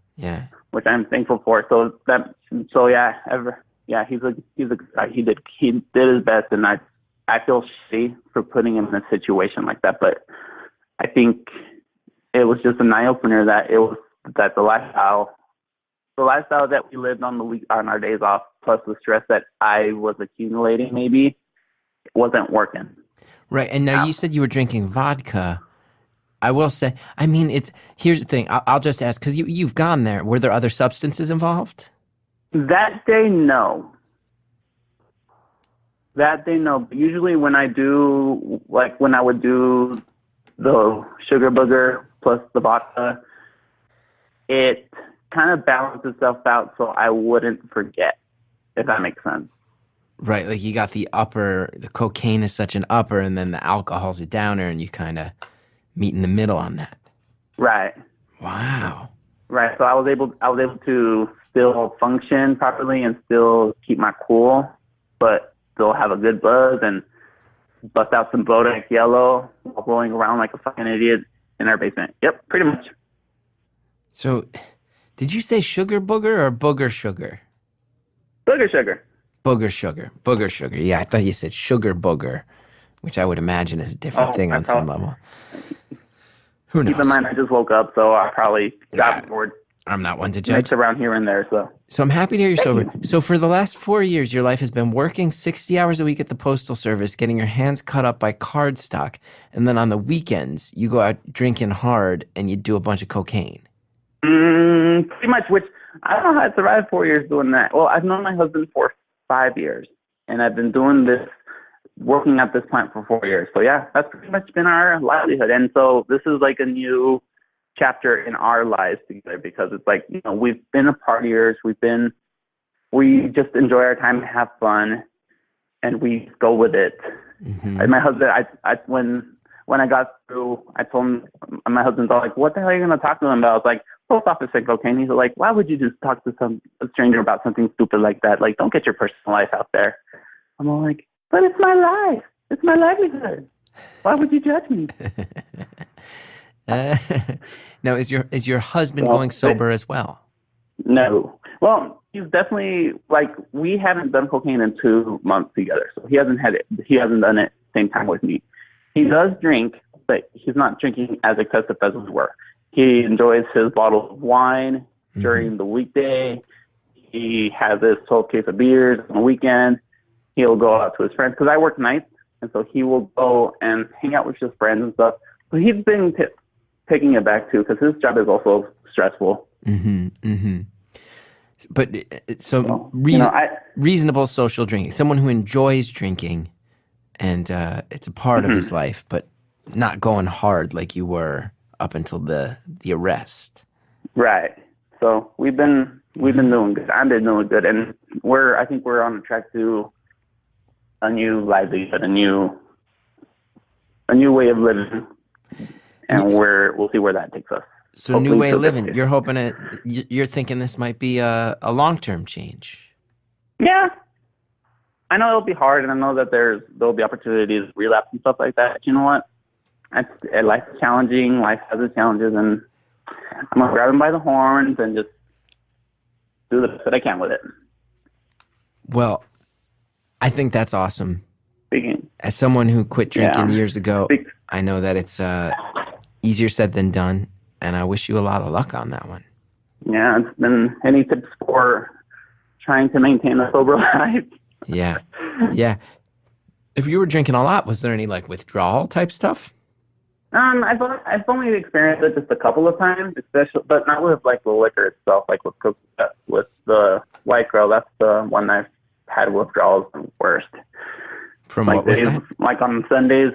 Which I'm thankful for. He's a guy. He did his best, and I feel shitty for putting him in a situation like that. But I think it was just an eye opener that the lifestyle that we lived on our days off, plus the stress that I was accumulating, maybe wasn't working. Right. And now you said you were drinking vodka. I will say, here's the thing. I'll just ask, because you've gone there. Were there other substances involved? That day, no. But usually when I do, when I would do the sugar booger plus the vodka, it kind of balanced itself out so I wouldn't forget, if that makes sense. Right, you got the cocaine is such an upper, and then the alcohol's a downer, and you kind of meet in the middle on that. Right. Wow. Right. So I was able to still function properly and still keep my cool, but still have a good buzz and bust out some Bodak Yellow while rolling around like a fucking idiot in our basement. Yep, pretty much. So, did you say sugar booger or booger sugar? Booger sugar. Booger sugar. Yeah, I thought you said sugar booger, which I would imagine is a different thing on some level. Who knows? Keep in mind, I just woke up, so I probably got bored. I'm not one to judge. Mixed around here and there, so. So I'm happy to hear you're sober. So for the last 4 years, your life has been working 60 hours a week at the Postal Service, getting your hands cut up by cardstock, and then on the weekends, you go out drinking hard and you do a bunch of cocaine. Pretty much, which I don't know how I survived 4 years doing that. Well, I've known my husband for 5 years, and I've been doing this, working at this plant for 4 years. So yeah, that's pretty much been our livelihood. And so this is like a new chapter in our lives together, because it's we've been a partiers, we just enjoy our time and have fun, and we go with it. And my husband, when I got through, I told him, my husband's all like, what the hell are you going to talk to him about? I was like, post office and cocaine. He's like, why would you just talk to a stranger about something stupid like that? Don't get your personal life out there. I'm all like, but it's my life. It's my livelihood. Why would you judge me? Now, is your husband going sober as well? No. Well, he's definitely we haven't done cocaine in 2 months together, so he hasn't done it same time with me. He does drink, but he's not drinking as excessive as we were. He enjoys his bottle of wine during the weekday. He has his whole case of beers on the weekend. He'll go out to his friends, because I work nights, and so he will go and hang out with his friends and stuff. So he's been taking it back too, because his job is also stressful. But reasonable social drinking, someone who enjoys drinking and it's a part of his life, but not going hard like you were up until the arrest. Right. So we've been doing good. I've been doing good, and I think we're on the track to a new livelihood, a new way of living, and we'll see where that takes us. So new way of living. You're hoping you're thinking this might be a long-term change. Yeah. I know it'll be hard, and I know that there'll be opportunities, relapse and stuff like that. You know what? Life is challenging. Life has its challenges, and I'm gonna grab him by the horns and just do the best that I can with it. Well, I think that's awesome. As someone who quit drinking years ago, I know that it's easier said than done, and I wish you a lot of luck on that one. Yeah, it's been any tips for trying to maintain a sober life? Yeah. If you were drinking a lot, was there any like withdrawal type stuff? I've only experienced it just a couple of times, especially, but not with like the liquor itself. Like with the White Girl, that's the one I've had withdrawals the worst. From like what was that? Like on Sundays,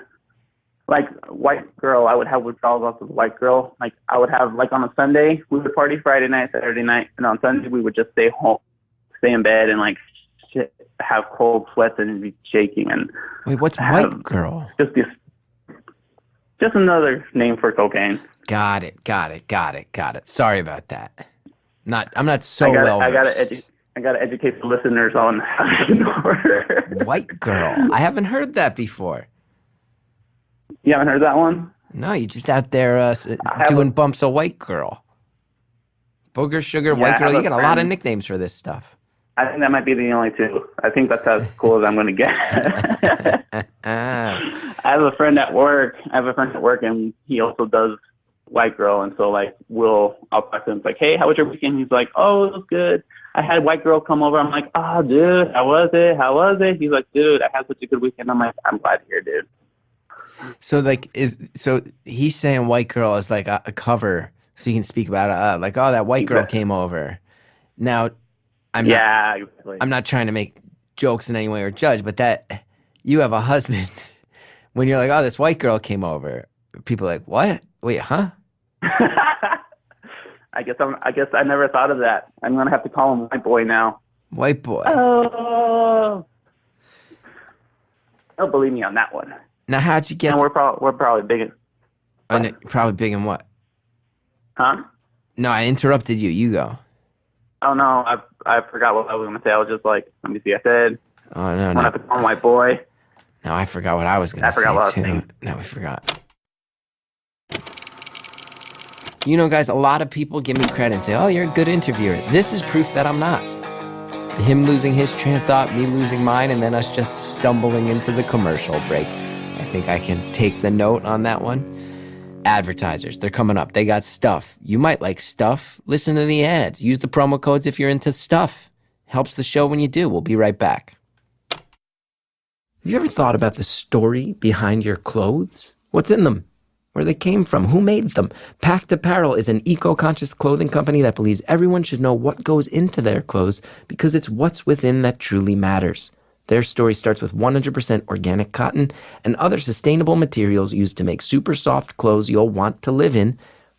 like White Girl, I would have withdrawals off of White Girl. Like I would have, like on a Sunday, we would party Friday night, Saturday night, and on Sunday we would just stay home, stay in bed, and like have cold sweats and be shaking. And wait, what's White Girl? Just another name for cocaine. Got it. Sorry about that. I'm not so well versed. I gotta educate the listeners on how to know. White Girl. I haven't heard that before. You haven't heard that one? No, you're just out there doing bumps of White Girl. Booger, Sugar, White Girl. You got a lot of nicknames for this stuff. I think that might be the only two. I think that's as cool as I'm going to get. I have a friend at work, and he also does White Girl. And so, like, I'll talk to him, like, hey, how was your weekend? He's like, oh, it was good. I had White Girl come over. I'm like, oh, dude, how was it? He's like, dude, I had such a good weekend. I'm like, I'm glad to hear, dude. So, like, he's saying White Girl is like a cover so you can speak about it. Like, oh, that White Girl came over. Now, I'm not trying to make jokes in any way or judge, but that you have a husband. When you're like, oh, this White Girl came over, people are like, what? Wait, huh? I guess I never thought of that. I'm gonna have to call him White Boy now. White Boy. Oh, don't believe me on that one. Now, how'd you get? And we're probably big. Probably big in what? Huh? No, I interrupted you. You go. Oh no, I forgot what I was gonna say. I was just like, let me see. I said, oh no, I'm gonna have to call him White Boy. No, I forgot what I was gonna say. I forgot what I was saying. No, we forgot. You know, guys, a lot of people give me credit and say, oh, you're a good interviewer. This is proof that I'm not. Him losing his train of thought, me losing mine, and then us just stumbling into the commercial break. I think I can take the note on that one. Advertisers, they're coming up. They got stuff. You might like stuff. Listen to the ads. Use the promo codes if you're into stuff. Helps the show when you do. We'll be right back. Have you ever thought about the story behind your clothes? What's in them? Where they came from? Who made them? Pact Apparel is an eco-conscious clothing company that believes everyone should know what goes into their clothes because it's what's within that truly matters. Their story starts with 100% organic cotton and other sustainable materials used to make super soft clothes you'll want to live in.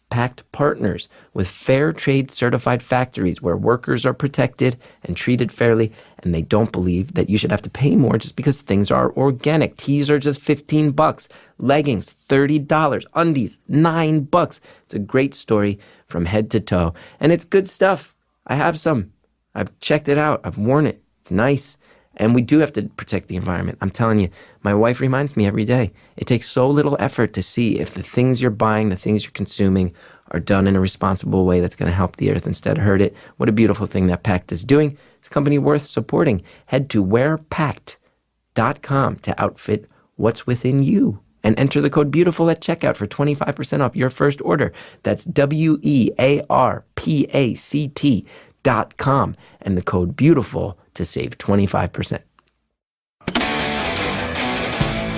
Pact partners with fair trade certified factories where workers are protected and treated fairly, and they don't believe that you should have to pay more just because things are organic. Tees are just $15, leggings $30, undies $9. It's a great story from head to toe, and it's good stuff. I have some. I've checked it out. I've worn it. It's nice. And we do have to protect the environment. I'm telling you, my wife reminds me every day. It takes so little effort to see if the things you're buying, the things you're consuming are done in a responsible way that's going to help the earth instead of hurt it. What a beautiful thing that Pact is doing. It's a company worth supporting. Head to wearpact.com to outfit what's within you. And enter the code BEAUTIFUL at checkout for 25% off your first order. That's wearpact.com and the code BEAUTIFUL to save 25%.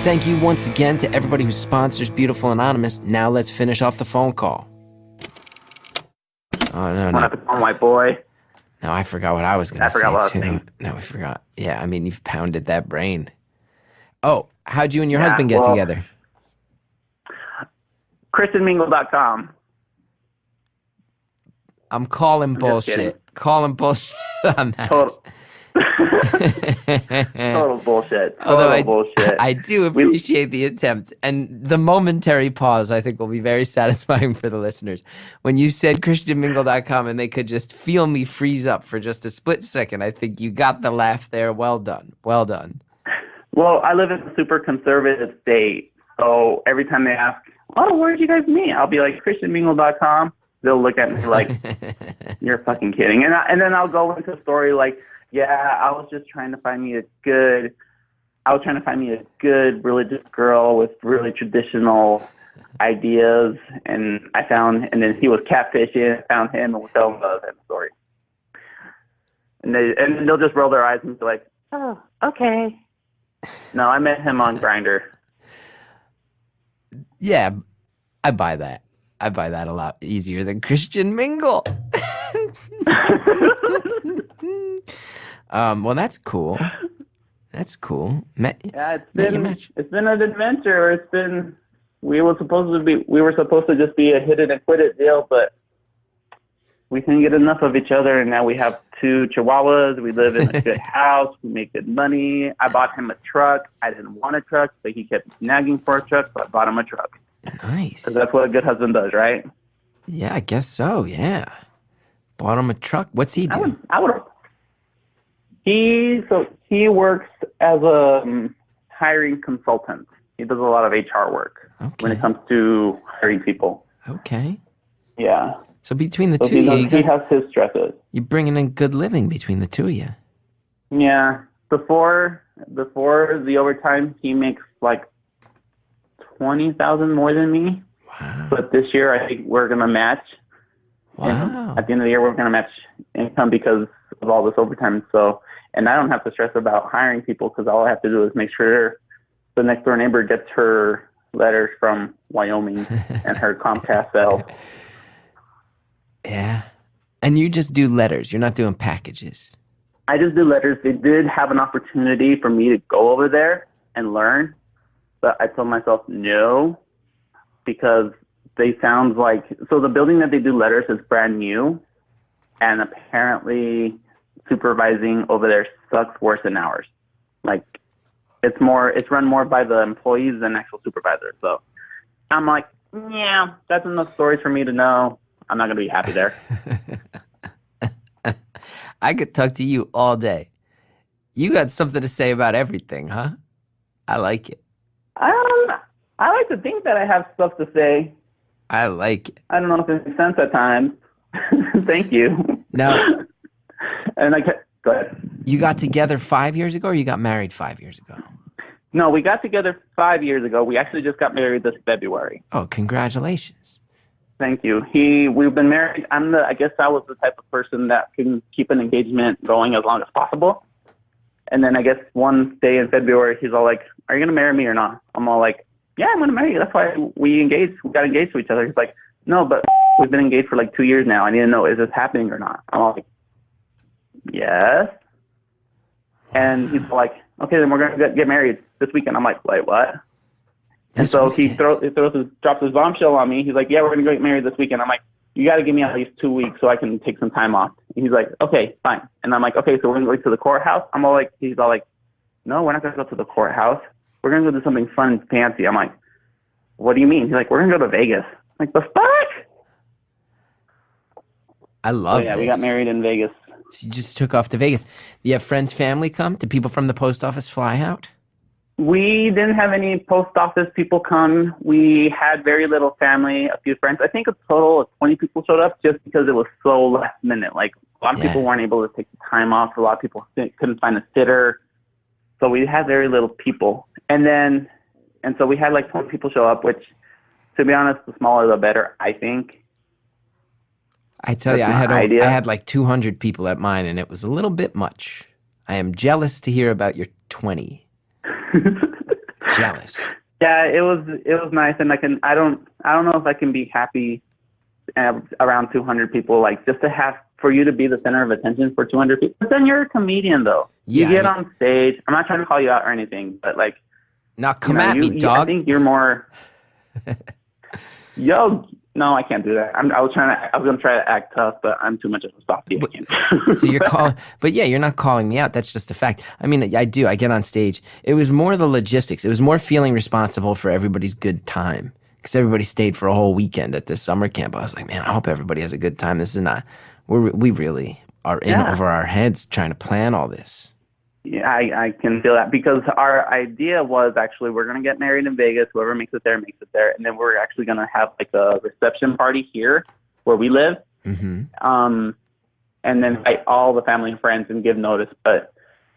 Thank you once again to everybody who sponsors Beautiful Anonymous. Now let's finish off the phone call. Oh, no. I'm White Boy. No, I forgot what I was going to say, too. No, we forgot. Yeah, I mean, you've pounded that brain. Oh, how'd you and your Yeah, husband get well, together? ChristianMingle.com. I'm calling I'm just kidding. bullshit. Calling bullshit on that. Total. Total bullshit. Although Bullshit. I do appreciate the attempt, and the momentary pause I think will be very satisfying for the listeners. When you said ChristianMingle.com and they could just feel me freeze up for just a split second, I think you got the laugh there. Well done. Well done. Well, I live in a super conservative state, so every time they ask, "Oh, where did you guys meet?" I'll be like, ChristianMingle.com. They'll look at me like, "You're fucking kidding," and then I'll go into a story like, "Yeah, I was trying to find me a good religious girl with really traditional ideas, and then he was catfishing. I found him and we'll tell him about that story." And they'll just roll their eyes and be like, "Oh, okay." No, I met him on Grindr. Yeah, I buy that. I buy that a lot easier than Christian Mingle. Well, that's cool. That's cool. Yeah, it's been an adventure. We were supposed to just be a hit it and quit it deal, but we couldn't get enough of each other, and now we have 2 chihuahuas. We live in a good house. We make good money. I bought him a truck. I didn't want a truck, but he kept nagging for a truck, so I bought him a truck. Nice. Because that's what a good husband does, right? Yeah, I guess so. Yeah. Bought him a truck. What's he do? He works as a hiring consultant. He does a lot of HR work when it comes to hiring people. Okay. Yeah. So between the two of you, he has his stresses. You're bringing in good living between the two of you. Yeah. Before the overtime, he makes like $20,000 more than me. Wow. But this year, I think we're gonna match. Wow. At the end of the year, we're gonna match income because of all this overtime. So, and I don't have to stress about hiring people because all I have to do is make sure the next door neighbor gets her letters from Wyoming and her Comcast cells. Yeah. And you just do letters. You're not doing packages. I just do letters. They did have an opportunity for me to go over there and learn, but I told myself no, because they sound like, so the building that they do letters is brand new, and apparently supervising over there sucks worse than ours. Like, it's run more by the employees than actual supervisors. So I'm like, yeah, that's enough stories for me to know I'm not going to be happy there. I could talk to you all day. You got something to say about everything, huh? I like it. I like to think that I have stuff to say. I like it. I don't know if it makes sense at times. Thank you. Now, and go ahead. You got together 5 years ago, or you got married 5 years ago? No, we got together 5 years ago. We actually just got married this February. Oh, congratulations. Thank you. We've been married. I guess I was the type of person that can keep an engagement going as long as possible. And then I guess one day in February, he's all like, "Are you going to marry me or not?" I'm all like, "Yeah, I'm going to marry you. That's why we engaged. We got engaged to each other." He's like, "No, but we've been engaged for like 2 years now. I need to know, is this happening or not?" I'm all like, "Yes." And he's like, "Okay, then we're going to get married this weekend." I'm like, "Wait, what?" And so he drops his bombshell on me. He's like, "Yeah, we're going to get married this weekend." I'm like, "You got to give me at least 2 weeks so I can take some time off." And he's like, "Okay, fine." And I'm like, "Okay, so we're going to go to the courthouse?" He's all like, "No, we're not going to go to the courthouse. We're going to go do something fun and fancy." I'm like, "What do you mean?" He's like, "We're going to go to Vegas." I'm like, the fuck? I love it. Yeah, we got married in Vegas. So you just took off to Vegas. You have friends, family come? Did people from the post office fly out? We didn't have any post office people come. We had very little family, a few friends. I think a total of 20 people showed up just because it was so last minute. Like, a lot of people weren't able to take the time off. A lot of people couldn't find a sitter. So we had very little people. And so we had like 20 people show up, which, to be honest, the smaller the better, I think. I tell you, I had like 200 people at mine, and it was a little bit much. I am jealous to hear about your 20. Jealous. Yeah, it was nice, and I don't know if I can be happy around 200 people. Like, just to have, for you to be the center of attention for 200 people. But then you're a comedian, though. Yeah, you get on stage. I'm not trying to call you out or anything, but like, Now come at me, I dog. think you're more. Yo, no, I can't do that. I was gonna try to act tough, but I'm too much of a softie. I can't. So you're calling, but yeah, you're not calling me out. That's just a fact. I mean, I do. I get on stage. It was more the logistics. It was more feeling responsible for everybody's good time because everybody stayed for a whole weekend at this summer camp. I was like, man, I hope everybody has a good time. This is not. We really are in over our heads trying to plan all this. Yeah, I can feel that because our idea was actually we're going to get married in Vegas. Whoever makes it there, and then we're actually going to have like a reception party here where we live, Mm-hmm. and then invite all the family and friends and give notice. But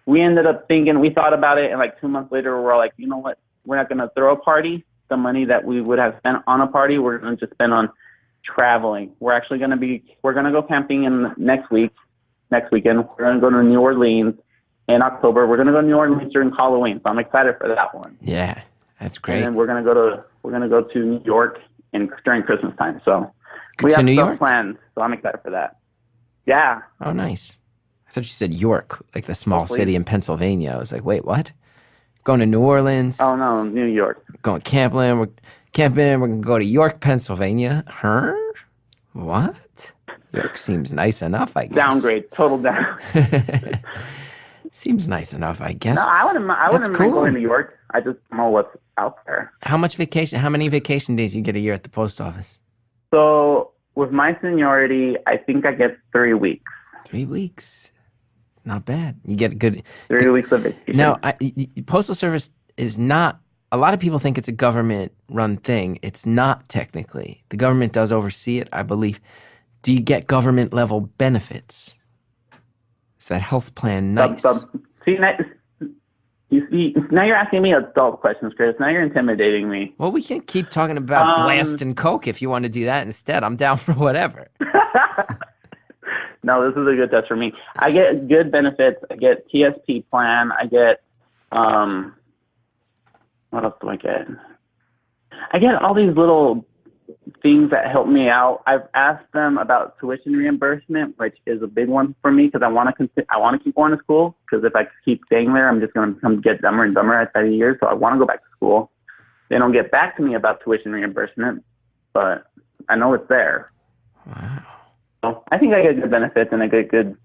we ended up we thought about it, and like 2 months later, we're all like, you know what? We're not going to throw a party. The money that we would have spent on a party, we're going to just spend on traveling. We're actually going to go camping next weekend. We're going to go to New Orleans. In October, we're gonna go to New Orleans during Halloween, so I'm excited for that one. Yeah, that's great. And then we're gonna go to New York during Christmas time. So we have New stuff York? planned. So I'm excited for that. Yeah. Oh, nice. I thought you said York, like the small Hopefully. city in Pennsylvania. I was like, wait, what? Going to New Orleans? Oh no, New York. Going camping. We're gonna go to York, Pennsylvania. Huh? What? York seems nice enough, I guess. Downgrade, total down. Seems nice enough, I guess. No, I wouldn't mind cool. going to New York. I just don't know what's out there. How many vacation days you get a year at the post office? So with my seniority, I think I get 3 weeks. 3 weeks. Not bad. You get good. 3 weeks of vacation. Now, Postal Service is not, a lot of people think it's a government-run thing. It's not technically. The government does oversee it, I believe. Do you get government-level benefits? Is that health plan nice? See, now you're asking me adult questions, Chris. Now you're intimidating me. Well, we can keep talking about blast and coke if you want to do that instead. I'm down for whatever. No, this is a good test for me. I get good benefits. I get TSP plan. I get, what else do I get? I get all these little things that help me out. I've asked them about tuition reimbursement, which is a big one for me because I want to keep going to school. Because if I keep staying there, I'm just going to get dumber and dumber at the year. So I want to go back to school. They don't get back to me about tuition reimbursement, but I know it's there. Wow. So I think I get good benefits and I get good,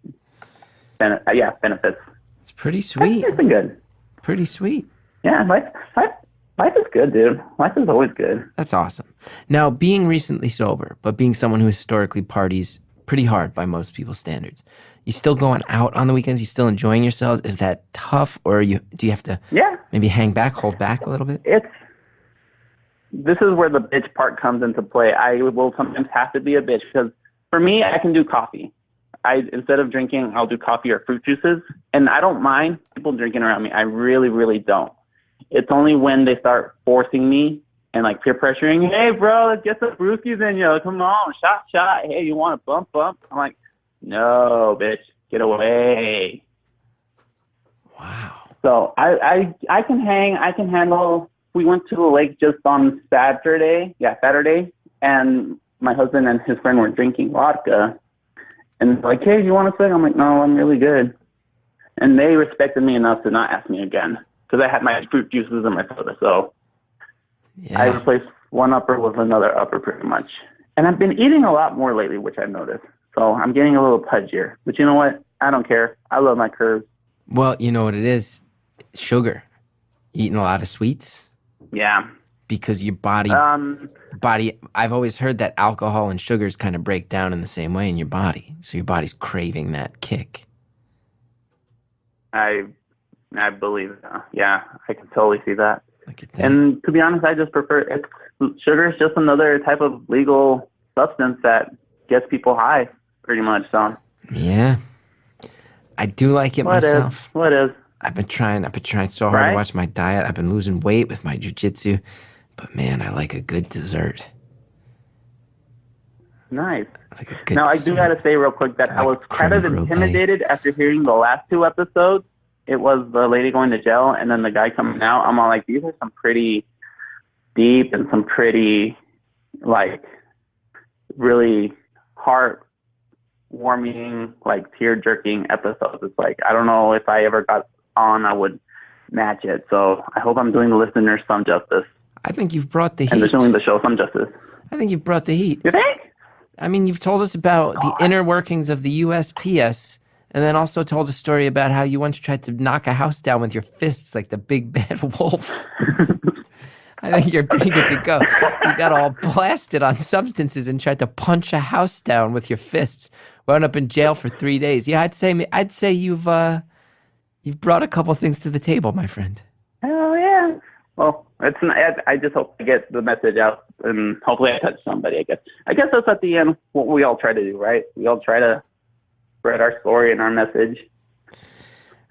benefits. It's pretty sweet. It's been good. Pretty sweet. Yeah, life is good, dude. Life is always good. That's awesome. Now, being recently sober, but being someone who historically parties pretty hard by most people's standards, you still going out on the weekends? You still enjoying yourselves? Is that tough, or do you have to maybe hang back, hold back a little bit? This is where the bitch part comes into play. I will sometimes have to be a bitch because for me, I can do coffee. Instead of drinking, I'll do coffee or fruit juices, and I don't mind people drinking around me. I really, really don't. It's only when they start forcing me and like peer pressuring, hey, bro, let's get some brewskis in you. Come on, shot. Hey, you want a bump? I'm like, no, bitch, get away. Wow. So I can hang. I can handle. We went to the lake just on Saturday, and my husband and his friend were drinking vodka. And like, hey, do you want to swing? I'm like, no, I'm really good. And they respected me enough to not ask me again because I had my fruit juices and my soda. So I replaced one upper with another upper pretty much. And I've been eating a lot more lately, which I've noticed. So I'm getting a little pudgier. But you know what? I don't care. I love my curves. Well, you know what it is? Sugar. Eating a lot of sweets. Yeah. Because your body, I've always heard that alcohol and sugars kind of break down in the same way in your body. So your body's craving that kick. I believe that. Yeah, I can totally see that. Look at that. And to be honest, I just prefer it. Sugar is just another type of legal substance that gets people high, pretty much. So yeah, I do like it myself. What is? I've been trying so hard to watch my diet. I've been losing weight with my jiu-jitsu, but man, I like a good dessert. Nice. Like a good now, dessert. I do got to say real quick that I was kind of creme brulee. intimidated after hearing the last 2 episodes. It was the lady going to jail and then the guy coming out. I'm all like, these are some pretty deep and some pretty, like, really heartwarming, like, tear-jerking episodes. It's like, I don't know if I ever got on, I would match it. So I hope I'm doing the listeners some justice. I think you've brought the heat. And they're doing the show some justice. I think you've brought the heat. You think? I mean, you've told us about the inner workings of the USPS, and then also told a story about how you once tried to knock a house down with your fists like the big bad wolf. I think you're pretty good to go. You got all blasted on substances and tried to punch a house down with your fists. Wound up in jail for 3 days. Yeah, I'd say you've brought a couple things to the table, my friend. Hell yeah. Well, it's not, I just hope to get the message out, and hopefully I touch somebody, I guess. I guess that's at the end what we all try to do, right? We all try to spread our story and our message.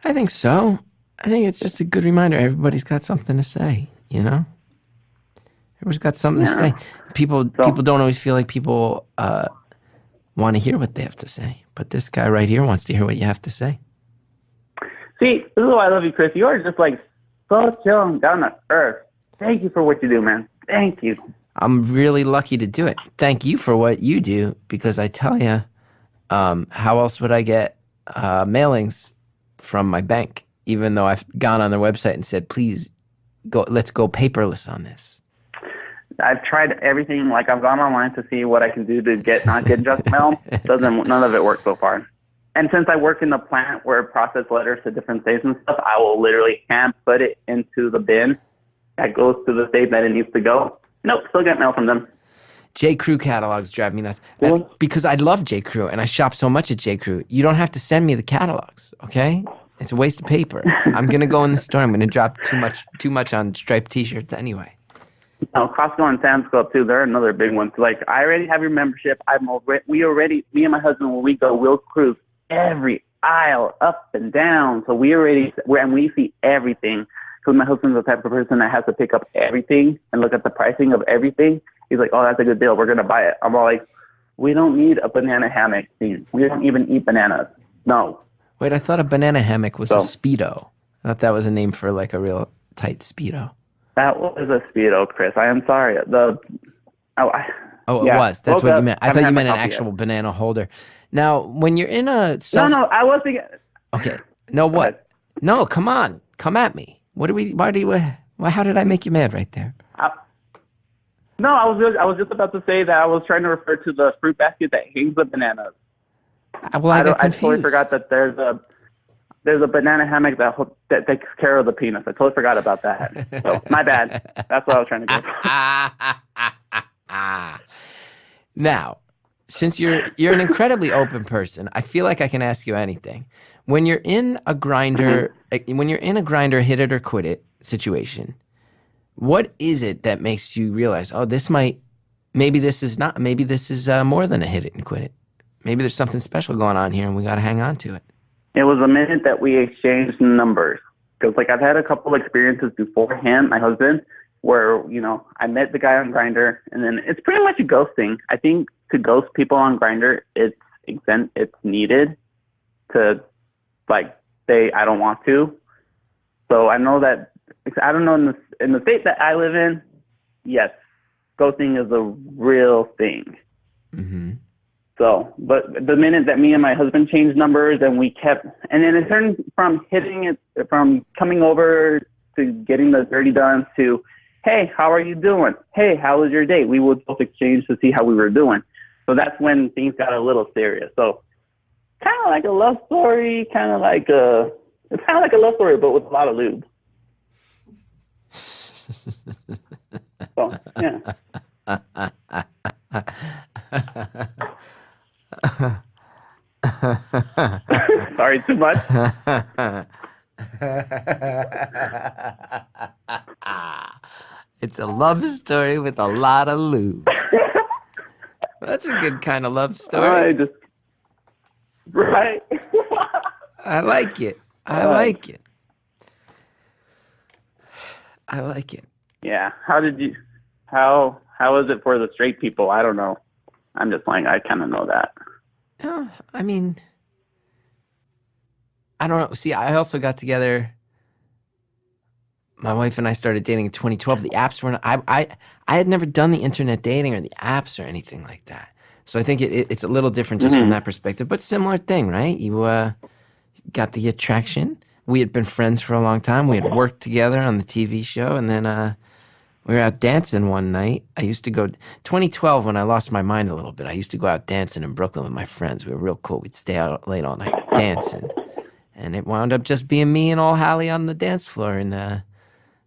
I think so. I think it's just a good reminder. Everybody's got something to say, you know? Everybody's got something to say. People don't always feel like people want to hear what they have to say. But this guy right here wants to hear what you have to say. See, this is why I love you, Chris. You are just like so chill and down to earth. Thank you for what you do, man. Thank you. I'm really lucky to do it. Thank you for what you do, because I tell you, how else would I get mailings from my bank, even though I've gone on their website and said, please, let's go paperless on this. I've tried everything. Like, I've gone online to see what I can do to not get junk mail. None of it works so far. And since I work in the plant where I process letters to different states and stuff, I will literally hand put it into the bin that goes to the state that it needs to go. Nope, still get mail from them. J. Crew catalogs drive me nuts. Because I love J. Crew and I shop so much at J. Crew. You don't have to send me the catalogs, okay? It's a waste of paper. I'm going to go in the store. I'm going to drop too much on striped T-shirts anyway. No, Costco and Sam's Club too. They're another big one. Like, I already have your membership. Me and my husband, when we go, we'll cruise every aisle up and down. So we see everything. Because my husband's the type of person that has to pick up everything and look at the pricing of everything. He's like, oh, that's a good deal. We're going to buy it. I'm all like, we don't need a banana hammock thing. We don't even eat bananas. No. Wait, I thought a banana hammock was a Speedo. I thought that was a name for like a real tight Speedo. That was a Speedo, Chris. I am sorry. It was. That's what you meant. I thought you meant an actual banana holder. Now, when you're in a No, I was thinking. Okay. No, what? No, come on. Come at me. How did I make you mad right there? No, I was just about to say that I was trying to refer to the fruit basket that hangs the bananas. I totally forgot that there's a banana hammock that takes care of the penis. I totally forgot about that. So my bad. That's what I was trying to go. Now, since you're an incredibly open person, I feel like I can ask you anything. When you're in a grinder, hit it or quit it situation, what is it that makes you realize, oh, maybe this is more than a hit it and quit it. Maybe there's something special going on here and we got to hang on to it. It was the minute that we exchanged numbers. Because, like, I've had a couple experiences beforehand, my husband, where, I met the guy on Grindr, and then it's pretty much a ghosting. I think to ghost people on Grindr, it's needed to, like, say, I don't want to. So I know that, I don't know, in the state that I live in, yes, ghosting is a real thing. Mm-hmm. So, but the minute that me and my husband changed numbers and and then it turned from coming over to getting the dirty done to, hey, how are you doing? Hey, how was your day? We would both exchange to see how we were doing. So that's when things got a little serious. So kind of like a love story, it's kind of like a love story, but with a lot of lube. So, yeah. Sorry, too much. It's a love story with a lot of lube. That's a good kind of love story. Right. I like it. I like it. Yeah. How is it for the straight people? I don't know. I'm just playing. I kind of know that. I mean, I don't know. See, I also got together. My wife and I started dating in 2012. The apps were. I had never done the internet dating or the apps or anything like that. So I think it's a little different just from that perspective, but similar thing, right? You got the attraction, we had been friends for a long time. We had worked together on the TV show, and then we were out dancing one night. I used to go 2012 when I lost my mind a little bit. I used to go out dancing in Brooklyn with my friends. We were real cool. We'd stay out late all night dancing, and it wound up just being me and old Hallie on the dance floor, and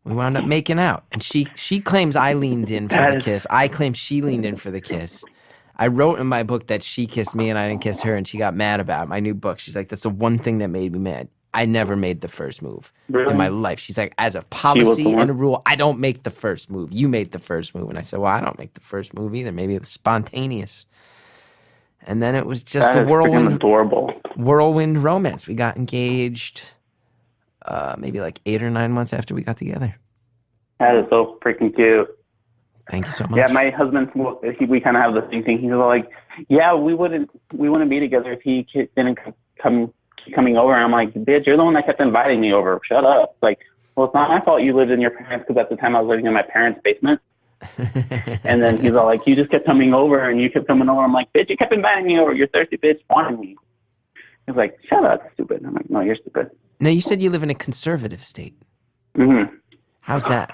we wound up making out. And she claims I leaned in for the kiss. I claim she leaned in for the kiss. I wrote in my book that she kissed me and I didn't kiss her, and she got mad about it. My new book. She's like, that's the one thing that made me mad. I never made the first move in my life. She's like, as a policy and a rule, I don't make the first move. You made the first move. And I said, well, I don't make the first move either. Maybe it was spontaneous. And then it was just a whirlwind romance. We got engaged maybe like 8 or 9 months after we got together. That is so freaking cute. Thank you so much. Yeah, my husband, we kind of have the same thing. He's like, yeah, we wouldn't be together if he didn't keep coming over. And I'm like, bitch, you're the one that kept inviting me over. Shut up. Like, well, it's not my fault you lived in your parents, because at the time I was living in my parents' basement. And then he's all like, you just kept coming over and you kept coming over. I'm like, bitch, you kept inviting me over. You're thirsty, bitch, wanting me. He's like, shut up, stupid. I'm like, no, you're stupid. Now, you said you live in a conservative state. Mm-hmm. How's that?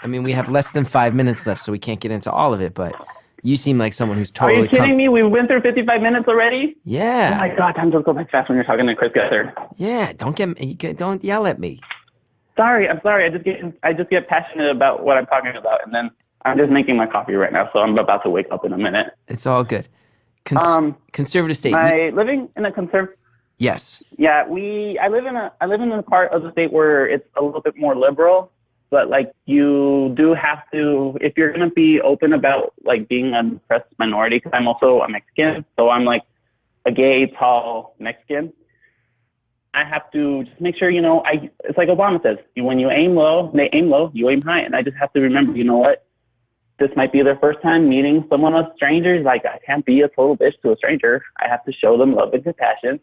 I mean, we have less than 5 minutes left, so we can't get into all of it, but you seem like someone who's totally... Are you kidding me? We went through 55 minutes already? Yeah. Oh my God, time to go back fast when you're talking to Chris Gethard. Yeah, don't yell at me. Sorry, I'm sorry. I just get passionate about what I'm talking about, and then I'm just making my coffee right now, so I'm about to wake up in a minute. It's all good. Conservative state. Living in a conservative... Yes. Yeah, I live in a part of the state where it's a little bit more liberal. But like, you do have to, if you're going to be open about like being an oppressed minority, because I'm also a Mexican, so I'm like a gay, tall Mexican. I have to just make sure, it's like Obama says, when you aim low, they aim low, you aim high. And I just have to remember, you know what? This might be their first time meeting someone of strangers. Like, I can't be a total bitch to a stranger. I have to show them love and compassion.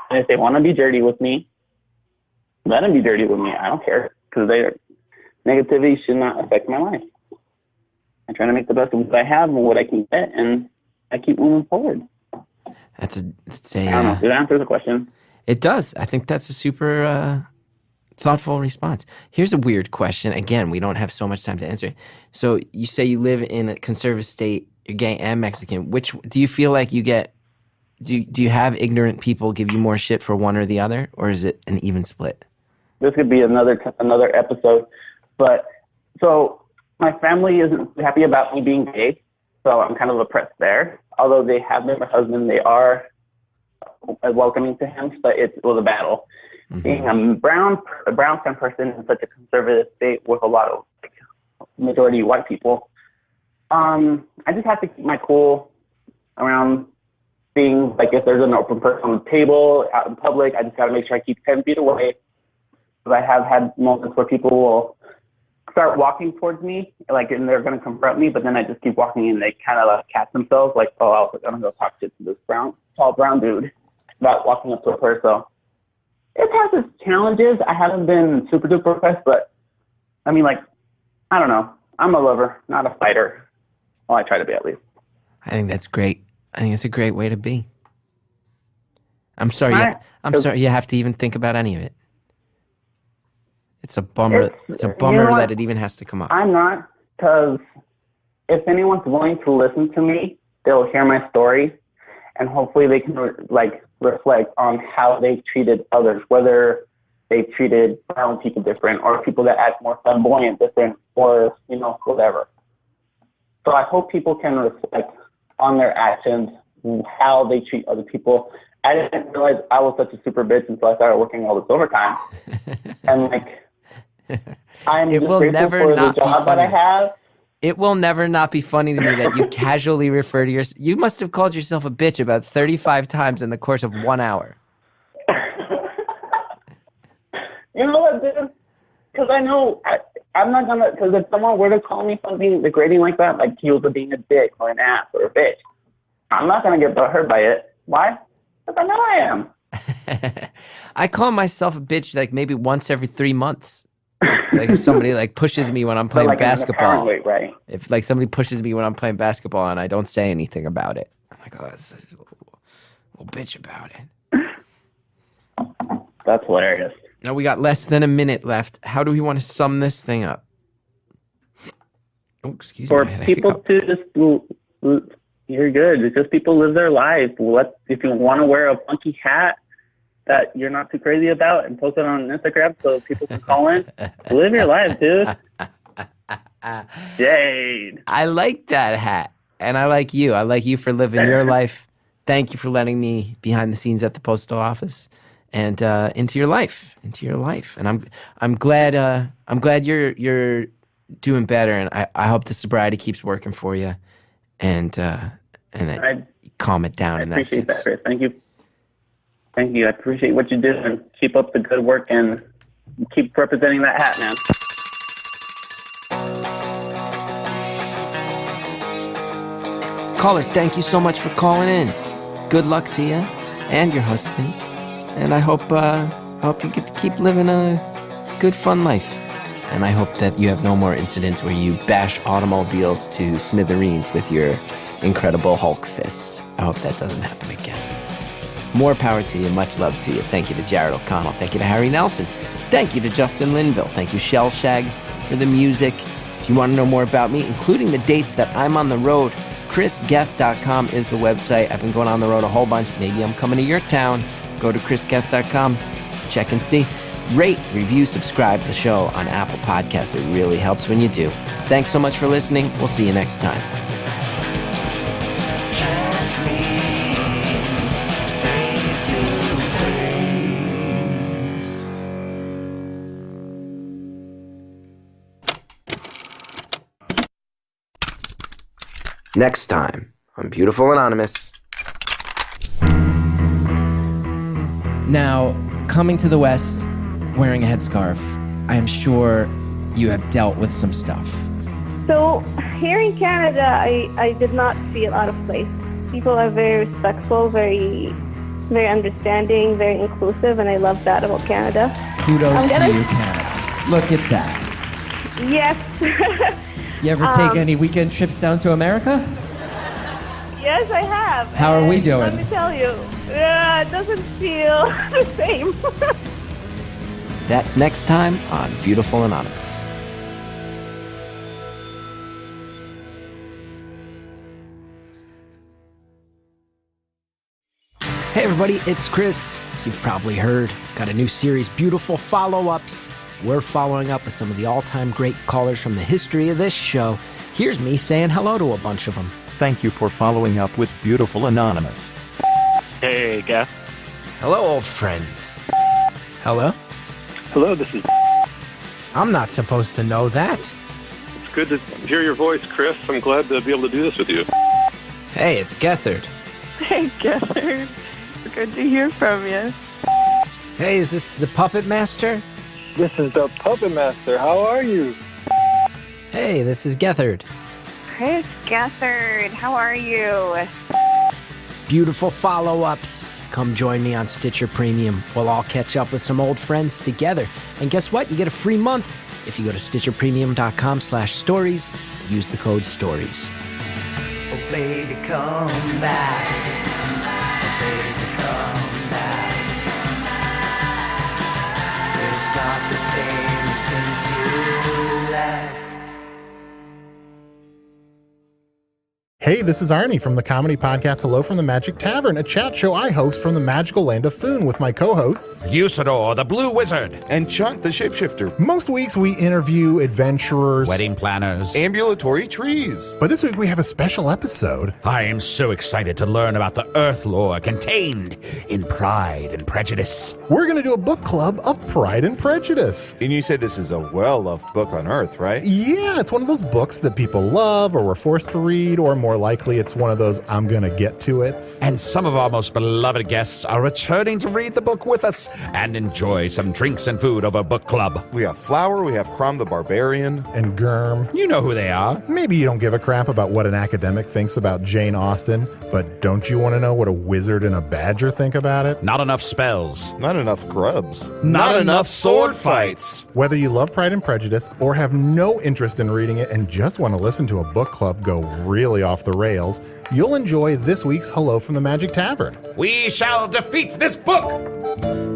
And if they want to be dirty with me, let them be dirty with me. I don't care, because negativity should not affect my life. I try to make the best of what I have and what I can get, and I keep moving forward. I don't know. Did that answer the question? It does. I think that's a super thoughtful response. Here's a weird question. Again, we don't have so much time to answer it. So you say you live in a conservative state, you're gay and Mexican. Which do you feel like you get? Do you have ignorant people give you more shit for one or the other, or is it an even split? This could be another episode. But so my family isn't happy about me being gay, so I'm kind of oppressed there. Although they have met my husband, they are welcoming to him, but it was a battle. Mm-hmm. Being a brown skin person in such a conservative state with a lot of majority white people, I just have to keep my cool around things. Like if there's an open person on the table out in public, I just got to make sure I keep 10 feet away. Because I have had moments where people will start walking towards me, and they're going to confront me, but then I just keep walking and they kind of like catch themselves, like, oh, I'm going to go talk shit to this tall brown dude about walking up to a person. So it has its challenges. I haven't been super duper impressed, but I mean, like, I don't know. I'm a lover, not a fighter. Well, I try to be at least. I think that's great. I think it's a great way to be. I'm sorry. I'm sorry you have to even think about any of it. It's a bummer. It's a bummer that it even has to come up. I'm not, because if anyone's willing to listen to me, they'll hear my story, and hopefully they can reflect on how they've treated others, whether they treated brown people different or people that act more flamboyant different, or whatever. So I hope people can reflect on their actions, how they treat other people. I didn't realize I was such a super bitch until I started working all this overtime, and I'm just grateful for the job that I have. It will never not be funny to me that you casually refer to yourself. You must have called yourself a bitch about 35 times in the course of 1 hour. You know what, dude? Because I know I'm not going to, because if someone were to call me something degrading like that, like accused of being a dick or an ass or a bitch, I'm not going to get hurt by it. Why? Because I know I am. I call myself a bitch like maybe once every 3 months. Like if somebody pushes me when I'm playing basketball. Way, right? If somebody pushes me when I'm playing basketball and I don't say anything about it, I'm like, oh, that's a little bitch about it. That's hilarious. Now we got less than a minute left. How do we want to sum this thing up? Oh, excuse me. For people to just, you're good. It's just people live their life. What if you want to wear a funky hat that you're not too crazy about and post it on Instagram so people can call in? Live your life, dude. Jade. I like that hat, and I like you. I like you for living your life. Thank you for letting me behind the scenes at the postal office and into your life. And I'm glad you're doing better, and I hope the sobriety keeps working for you, and that you calm it down. I in that appreciate sense. that, Chris. Thank you. Thank you. I appreciate what you do, and keep up the good work and keep representing that hat, man. Caller, thank you so much for calling in. Good luck to you and your husband, and I hope you get to keep living a good, fun life. And I hope that you have no more incidents where you bash automobiles to smithereens with your incredible Hulk fists. I hope that doesn't happen again. More power to you. Much love to you. Thank you to Jared O'Connell. Thank you to Harry Nelson. Thank you to Justin Linville. Thank you, Shellshag, for the music. If you want to know more about me, including the dates that I'm on the road, chrisgeth.com is the website. I've been going on the road a whole bunch. Maybe I'm coming to your town. Go to chrisgeth.com. Check and see. Rate, review, subscribe to the show on Apple Podcasts. It really helps when you do. Thanks so much for listening. We'll see you next time. Kiss me face to face. Next time on Beautiful Anonymous. Now, coming to the West, wearing a headscarf, I am sure you have dealt with some stuff. So here in Canada, I did not feel out of place. People are very respectful, very understanding, very inclusive, and I love that about Canada. Kudos to you, Canada. Look at that. Yes. You ever take any weekend trips down to America? Yes, I have. How are we doing? Let me tell you, it doesn't feel the same. That's next time on Beautiful Anonymous. Hey everybody, it's Chris. As you've probably heard, got a new series, Beautiful Follow-Ups. We're following up with some of the all-time great callers from the history of this show. Here's me saying hello to a bunch of them. Thank you for following up with Beautiful Anonymous. Hey, Gaff. Hello, old friend. Hello? Hello, this is... I'm not supposed to know that. It's good to hear your voice, Chris. I'm glad to be able to do this with you. Hey, it's Gethard. Hey, Gethard. Good to hear from you. Hey, is this the Puppet Master? This is the Puppet Master. How are you? Hey, this is Gethard. Chris Gethard, how are you? Beautiful Follow-Ups. Come join me on Stitcher Premium. We'll all catch up with some old friends together. And guess what? You get a free month if you go to stitcherpremium.com/stories. Use the code STORIES. Oh baby, come back. Oh baby, come back. It's not the same since you left. Hey, this is Arnie from the comedy podcast Hello from the Magic Tavern, a chat show I host from the magical land of Foon with my co-hosts Usador, the Blue Wizard, and Chunt, the Shapeshifter. Most weeks we interview adventurers, wedding planners, ambulatory trees. But this week we have a special episode. I am so excited to learn about the Earth lore contained in Pride and Prejudice. We're going to do a book club of Pride and Prejudice. And you said this is a well-loved book on Earth, right? Yeah, it's one of those books that people love or were forced to read, or more likely it's one of those I'm gonna get to it's. And some of our most beloved guests are returning to read the book with us and enjoy some drinks and food over book club. We have Flower, we have Crom the Barbarian. And Germ. You know who they are. Maybe you don't give a crap about what an academic thinks about Jane Austen, but don't you want to know what a wizard and a badger think about it? Not enough spells. Not enough grubs. Not enough sword fights. Whether you love Pride and Prejudice or have no interest in reading it and just want to listen to a book club go really off the rails, you'll enjoy this week's Hello from the Magic Tavern. We shall defeat this book!